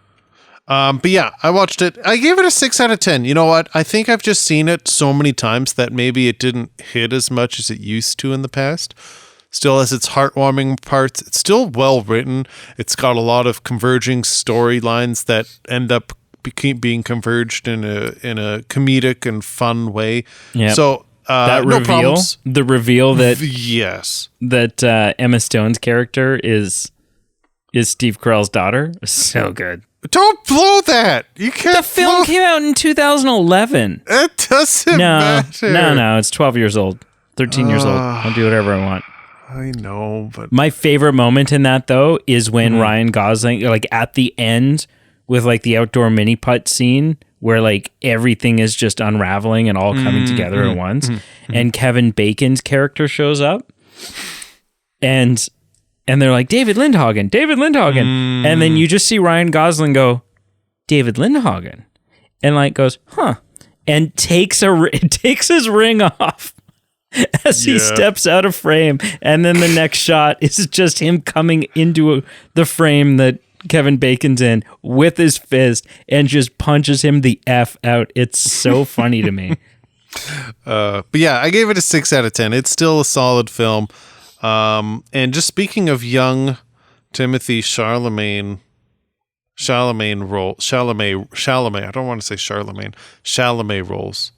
But yeah, I watched it. I gave it a 6 out of 10. You know what? I think I've just seen it so many times that maybe it didn't hit as much as it used to in the past. Still has its heartwarming parts. It's still well written. It's got a lot of converging storylines that end up being converged in a comedic and fun way. Yep. So That no reveal, problems. the reveal that Yes. that Emma Stone's character is Steve Carell's daughter. So good. Don't blow that. You can't. The film came out in 2011. It doesn't matter. No, it's 12 years old, 13 years old. I'll do whatever I want. I know, but My favorite moment in that though is when Ryan Gosling, like at the end with like the outdoor mini putt scene where like everything is just unraveling and all coming together at once, and Kevin Bacon's character shows up, and they're like, David Lindhagen, and then you just see Ryan Gosling go, David Lindhagen, and like goes, huh, and takes his ring off as he steps out of frame, and then the next shot is just him coming into the frame that Kevin Bacon's in with his fist and just punches him the F out. It's so funny to me. But yeah, I gave it a 6 out of 10. It's still a solid film. And just speaking of young Timothy Chalamet roles.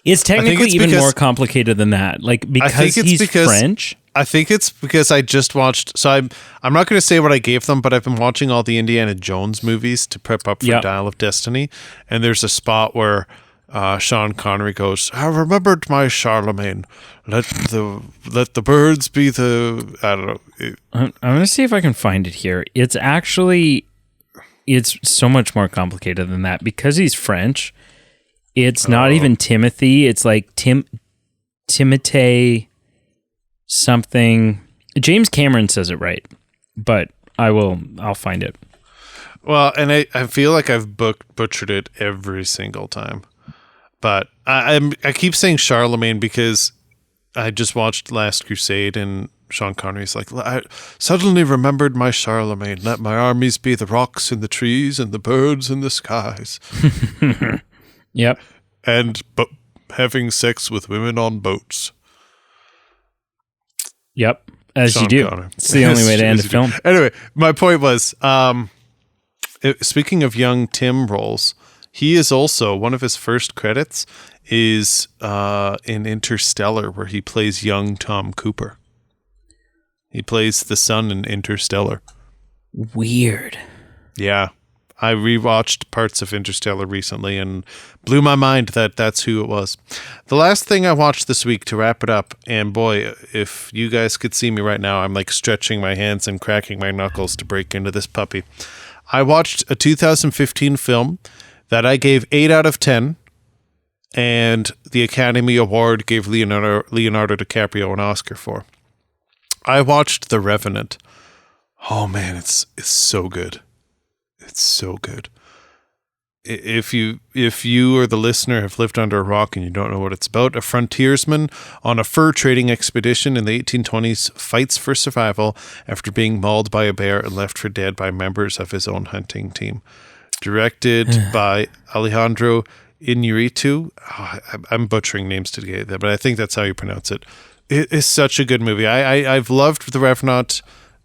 It's technically even more complicated than that. Like, because he's French. I think it's because I just watched. So I'm not going to say what I gave them, but I've been watching all the Indiana Jones movies to prep up for Dial of Destiny. And there's a spot where Sean Connery goes, "I remembered my Charlemagne. Let the birds be the." I don't know. I'm going to see if I can find it here. It's so much more complicated than that because he's French. It's not even Timothy. It's like Timothée something. James Cameron says it right, but I'll find it. Well, and I feel like I've butchered it every single time. But I keep saying Charlemagne because I just watched Last Crusade and Sean Connery's like, I suddenly remembered my Charlemagne. Let my armies be the rocks and the trees and the birds and the skies. Yep. And having sex with women on boats. Yep. As Sean you do. Connery. It's the only way to end a film. Anyway, my point was, speaking of young Tim roles, he is also, one of his first credits is in Interstellar, where he plays young Tom Cooper. He plays the son in Interstellar. Weird. Yeah. I rewatched parts of Interstellar recently and blew my mind that that's who it was. The last thing I watched this week to wrap it up, and boy, if you guys could see me right now, I'm like stretching my hands and cracking my knuckles to break into this puppy. I watched a 2015 film that I gave 8 out of 10, and the Academy Award gave Leonardo DiCaprio an Oscar for. I watched The Revenant. Oh man, it's so good. It's so good. If you or the listener have lived under a rock and you don't know what it's about, a frontiersman on a fur trading expedition in the 1820s fights for survival after being mauled by a bear and left for dead by members of his own hunting team. Directed by Alejandro Iñárritu. Oh, I'm butchering names today, but I think that's how you pronounce it. It is such a good movie. I've loved The Revenant.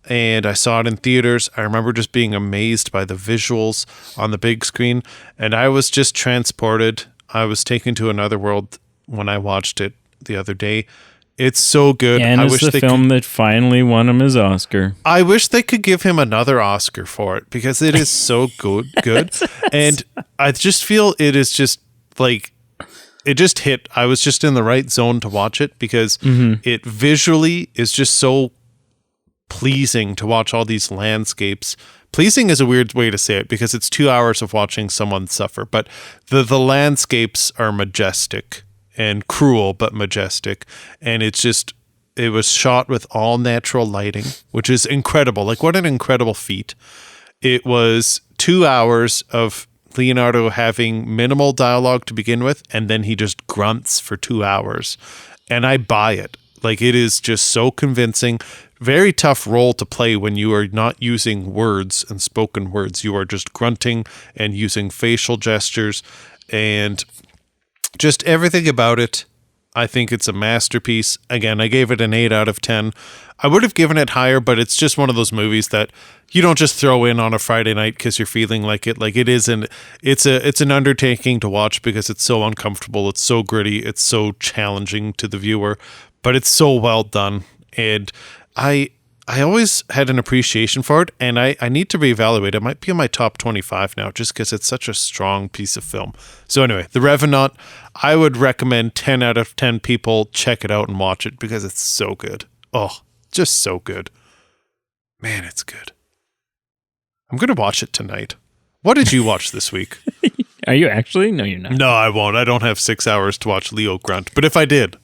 And I saw it in theaters. I remember just being amazed by the visuals on the big screen. And I was just transported. I was taken to another world when I watched it the other day. It's so good. And it's the film that finally won him his Oscar. I wish they could give him another Oscar for it because it is so good. And I just feel it is just like, it just hit. I was just in the right zone to watch it because it visually is just so pleasing to watch all these landscapes. Pleasing is a weird way to say it because it's 2 hours of watching someone suffer, but the landscapes are majestic and cruel but majestic, and it was shot with all natural lighting, which is incredible. Like, what an incredible feat. It was 2 hours of Leonardo having minimal dialogue to begin with, and then he just grunts for 2 hours, and I buy it. Like, it is just so convincing. Very tough role to play when you are not using words and spoken words. You are just grunting and using facial gestures, and just everything about it I think it's a masterpiece. Again, I gave it an 8 out of 10. I would have given it higher, but it's just one of those movies that you don't just throw in on a Friday night because you're feeling like it. Like it's an undertaking to watch because it's so uncomfortable. It's so gritty. It's so challenging to the viewer, but it's so well done. And I always had an appreciation for it, and I need to reevaluate. It might be in my top 25 now just because it's such a strong piece of film. So anyway, The Revenant, I would recommend 10 out of 10 people check it out and watch it because it's so good. Oh, just so good. Man, it's good. I'm going to watch it tonight. What did you watch this week? Are you actually? No, you're not. No, I won't. I don't have 6 hours to watch Leo Grunt, but if I did.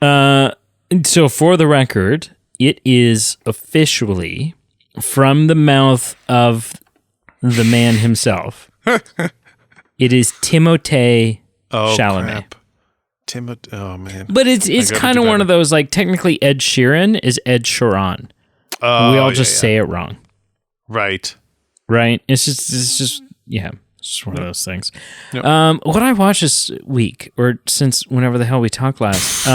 So for the record, it is officially from the mouth of the man himself. It is Timothée Chalamet. Crap. Oh, man. But it's kind of one of those, like, technically Ed Sheeran is Ed Sheeran. We all just say it wrong. Right. Right? It's just one of those things. Yep. What I watched this week, or since whenever the hell we talked last,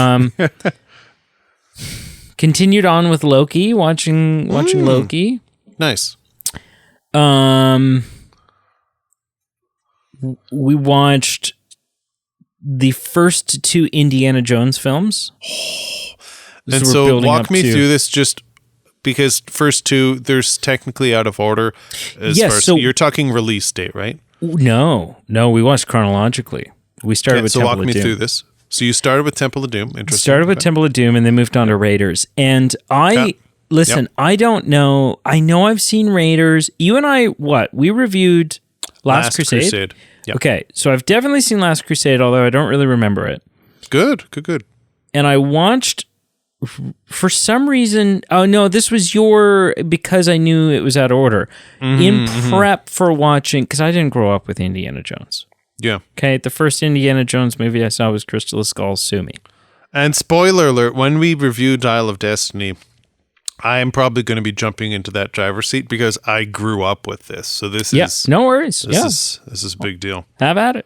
continued on with Loki, watching Loki. Nice. We watched the first 2 Indiana Jones films. And so walk me through this just because first 2, there's technically out of order. So you're talking release date, right? No, we watched chronologically. We started with Temple of Doom. So walk me through this. So you started with Temple of Doom. Interesting. Started with Temple of Doom and then moved on to Raiders. And I don't know. I know I've seen Raiders. You and I, we reviewed Last Crusade? Yep. Okay, so I've definitely seen Last Crusade, although I don't really remember it. Good. And I watched, for some reason, this was because I knew it was out of order. In prep for watching, because I didn't grow up with Indiana Jones. Yeah. Okay, the first Indiana Jones movie I saw was Crystal Skull, Sue Me. And spoiler alert, when we review Dial of Destiny, I am probably going to be jumping into that driver's seat because I grew up with this. So this is... no worries. This is a big deal. Have at it.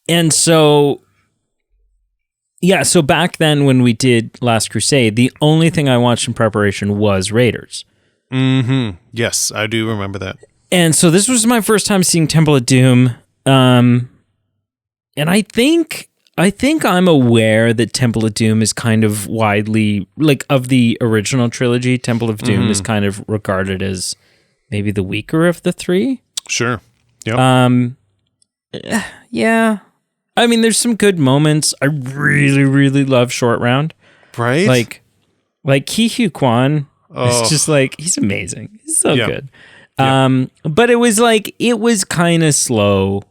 And so... Yeah, so back then when we did Last Crusade, the only thing I watched in preparation was Raiders. Mm-hmm. Yes, I do remember that. And so this was my first time seeing Temple of Doom. And I think I'm aware that Temple of Doom is kind of widely, like, of the original trilogy, Temple of Doom is kind of regarded as maybe the weaker of the 3. Sure. Yep. Yeah. I mean, there's some good moments. I really, really love Short Round. Right? Like Ki Hu Kwan is just like, he's amazing. He's so good. But it was kind of slow.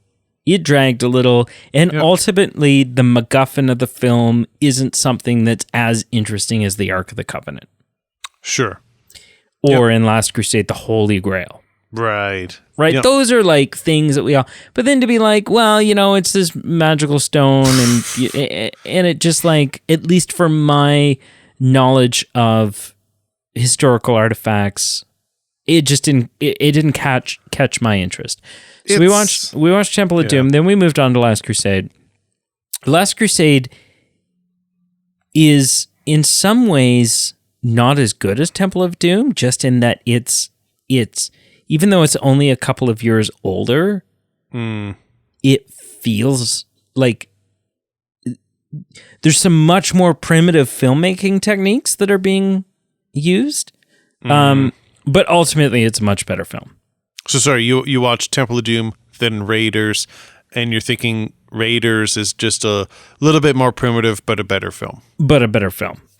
It dragged a little. And ultimately, the MacGuffin of the film isn't something that's as interesting as the Ark of the Covenant. Sure. Or in Last Crusade, the Holy Grail. Right. Yep. Those are like things that we all... But then to be like, well, it's this magical stone and it just like, at least for my knowledge of historical artifacts, it just didn't catch my interest. So we watched Temple of Doom, then we moved on to Last Crusade. Last Crusade is in some ways not as good as Temple of Doom, just in that it's even though it's only a couple of years older, it feels like there's some much more primitive filmmaking techniques that are being used. But ultimately, it's a much better film. So sorry, you watched Temple of Doom, then Raiders, and you're thinking Raiders is just a little bit more primitive, but a better film.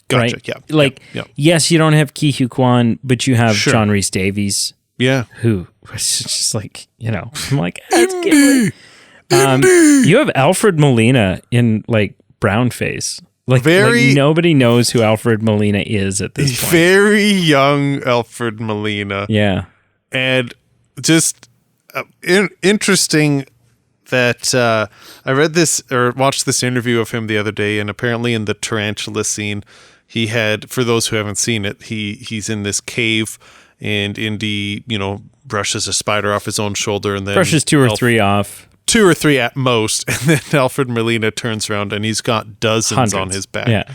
Gotcha, right? Yeah. Yes, you don't have Ki Hu Kwan, but you have John Rhys Davies. Yeah. Who was just like, I'm like, that's good. You have Alfred Molina in like brown face. Like nobody knows who Alfred Molina is at this point. Very young Alfred Molina. Yeah. And just interesting that I read this or watched this interview of him the other day, and apparently in the tarantula scene, he had, for those who haven't seen it, he's in this cave, and Indy, brushes a spider off his own shoulder, and then brushes 2 or 3 off. 2 or 3 at most, and then Alfred Molina turns around and he's got dozens Hundreds. on his back. Yeah.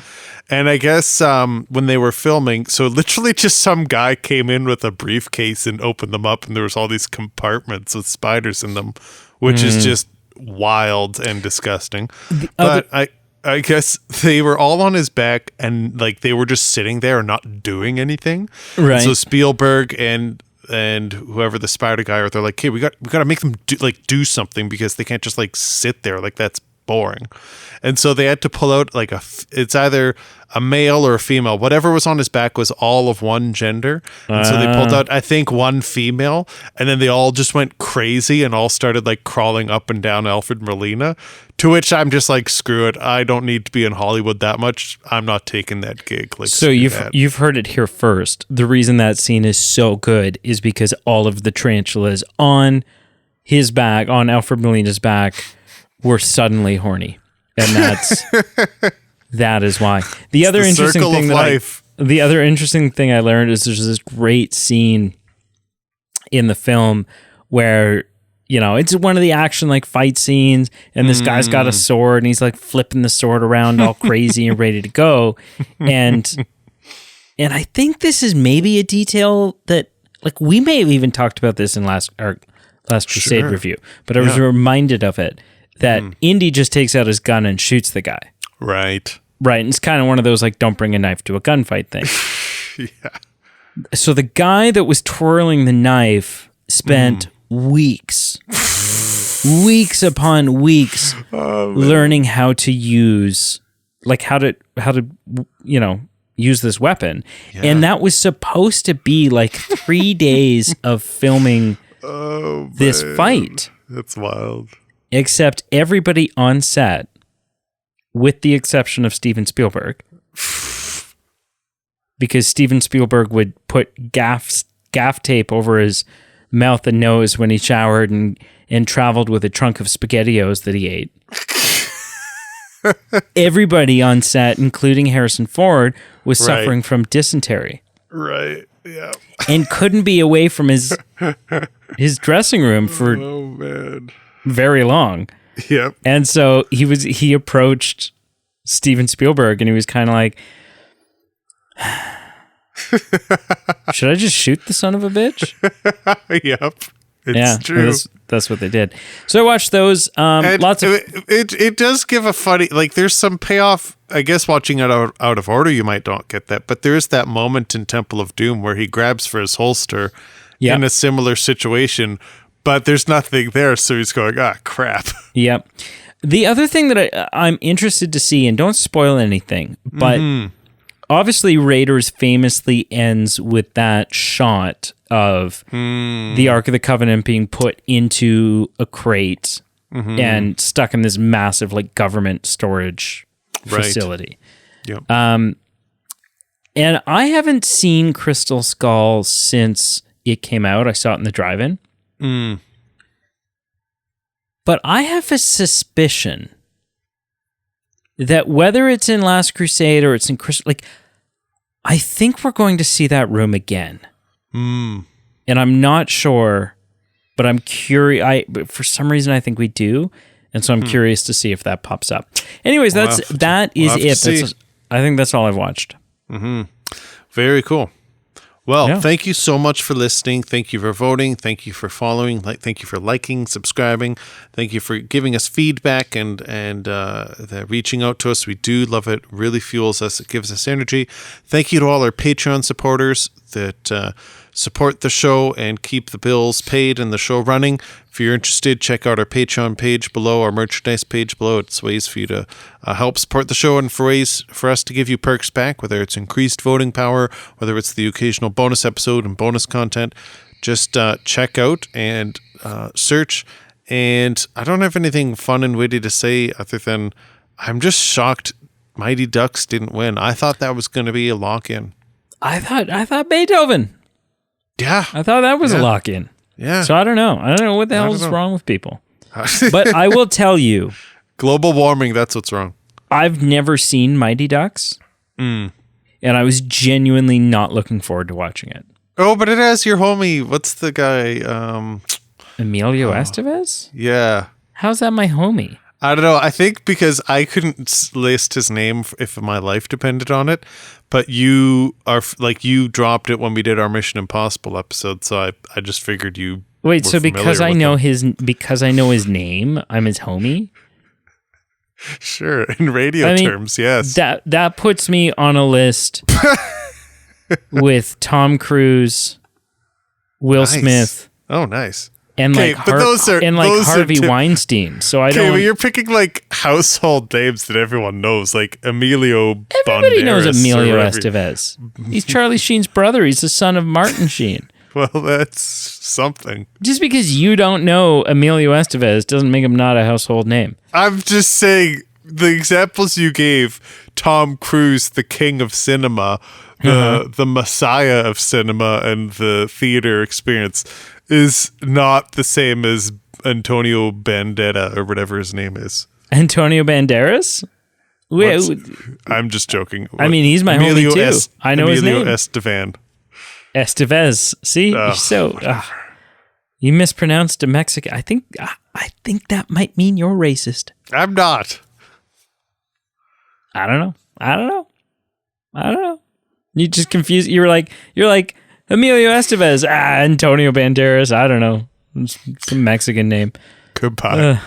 And I guess when they were filming, so literally just some guy came in with a briefcase and opened them up, and there was all these compartments with spiders in them, which is just wild and disgusting. But I guess they were all on his back, and like they were just sitting there and not doing anything. Right. And so Spielberg and whoever the spider guy are, they're like, "Hey, we got to make them do something, because they can't just like sit there, like that's boring." And so they had to pull out like it's either a male or a female. Whatever was on his back was all of one gender. And so they pulled out, I think, one female, and then they all just went crazy and all started like crawling up and down Alfred Molina, to which I'm just like, screw it. I don't need to be in Hollywood that much. I'm not taking that gig. Like, so you've heard it here first. The reason that scene is so good is because all of the tarantulas on his back, on Alfred Molina's back, were suddenly horny. And that is why. The other interesting thing I learned is there's this great scene in the film where, it's one of the action like fight scenes, and this guy's got a sword and he's like flipping the sword around all crazy and ready to go. And I think this is maybe a detail that, like, we may have even talked about this in last Crusade review, but I was reminded of it. That Indy just takes out his gun and shoots the guy. Right. And it's kind of one of those, like, don't bring a knife to a gunfight thing. Yeah. So the guy that was twirling the knife spent weeks upon weeks learning how to use, like, how to use this weapon. Yeah. And that was supposed to be like 3 days of filming this fight. That's wild. Except everybody on set, with the exception of Steven Spielberg, because Steven Spielberg would put gaff tape over his mouth and nose when he showered and traveled with a trunk of SpaghettiOs that he ate. Everybody on set, including Harrison Ford, was suffering from dysentery. Right. Yeah. And couldn't be away from his dressing room for very long. Yep. And so he approached Steven Spielberg and he was kind of like, should I just shoot the son of a bitch? Yep. It's true. That's what they did. So I watched those. Lots of it does give a funny, like, there's some payoff. I guess watching it out of order, you might not get that, but there is that moment in Temple of Doom where he grabs for his holster in a similar situation, but there's nothing there, so he's going, crap. Yep. The other thing that I'm interested to see, and don't spoil anything, but obviously Raiders famously ends with that shot of the Ark of the Covenant being put into a crate and stuck in this massive, like, government storage facility. Yep. And I haven't seen Crystal Skull since it came out. I saw it in the drive-in. But I have a suspicion that whether it's in Last Crusade or it's in Crystal, like, I think we're going to see that room again. And I'm not sure, but I'm curious. For some reason, I think we do. And so I'm curious to see if that pops up. Anyways, that is it. I think that's all I've watched. Very cool. Well, thank you so much for listening. Thank you for voting. Thank you for following. Thank you for liking, subscribing. Thank you for giving us feedback and reaching out to us. We do love it. Really fuels us. It gives us energy. Thank you to all our Patreon supporters that support the show and keep the bills paid and the show running. If you're interested, check out our Patreon page below, our merchandise page below. It's ways for you to help support the show and for ways for us to give you perks back, whether it's increased voting power, whether it's the occasional bonus episode and bonus content. Just check out and search. And I don't have anything fun and witty to say other than I'm just shocked Mighty Ducks didn't win. I thought that was going to be a lock-in. I thought Beethoven. Yeah. I thought that was a lock-in. Yeah. So I don't know. I don't know what the hell is wrong with people. But I will tell you. Global warming, that's what's wrong. I've never seen Mighty Ducks. And I was genuinely not looking forward to watching it. Oh, but it has your homie. What's the guy? Emilio Estevez? Yeah. How's that my homie? I don't know. I think because I couldn't list his name if my life depended on it, but you are like you dropped it when we did our Mission Impossible episode, so I just figured you. Wait, so because I know his name, I'm his homie? Sure, in radio terms, yes. That puts me on a list with Tom Cruise, Will Smith. Oh, nice. And Harvey Weinstein. So I don't. Okay, but you're picking like household names that everyone knows, like Emilio. Everybody knows Banderas Emilio Estevez. He's Charlie Sheen's brother. He's the son of Martin Sheen. Well, that's something. Just because you don't know Emilio Estevez doesn't make him not a household name. I'm just saying the examples you gave: Tom Cruise, the king of cinema, the messiah of cinema, and the theater experience. Is not the same as Antonio Bandera or whatever his name is. Antonio Banderas? I'm just joking. I mean, he's my homie too. I know his name. Estevez. See, you mispronounced a Mexican. I think that might mean you're racist. I'm not. I don't know. You just confused. You're like. Emilio Estevez, Antonio Banderas, I don't know. Some Mexican name. Goodbye.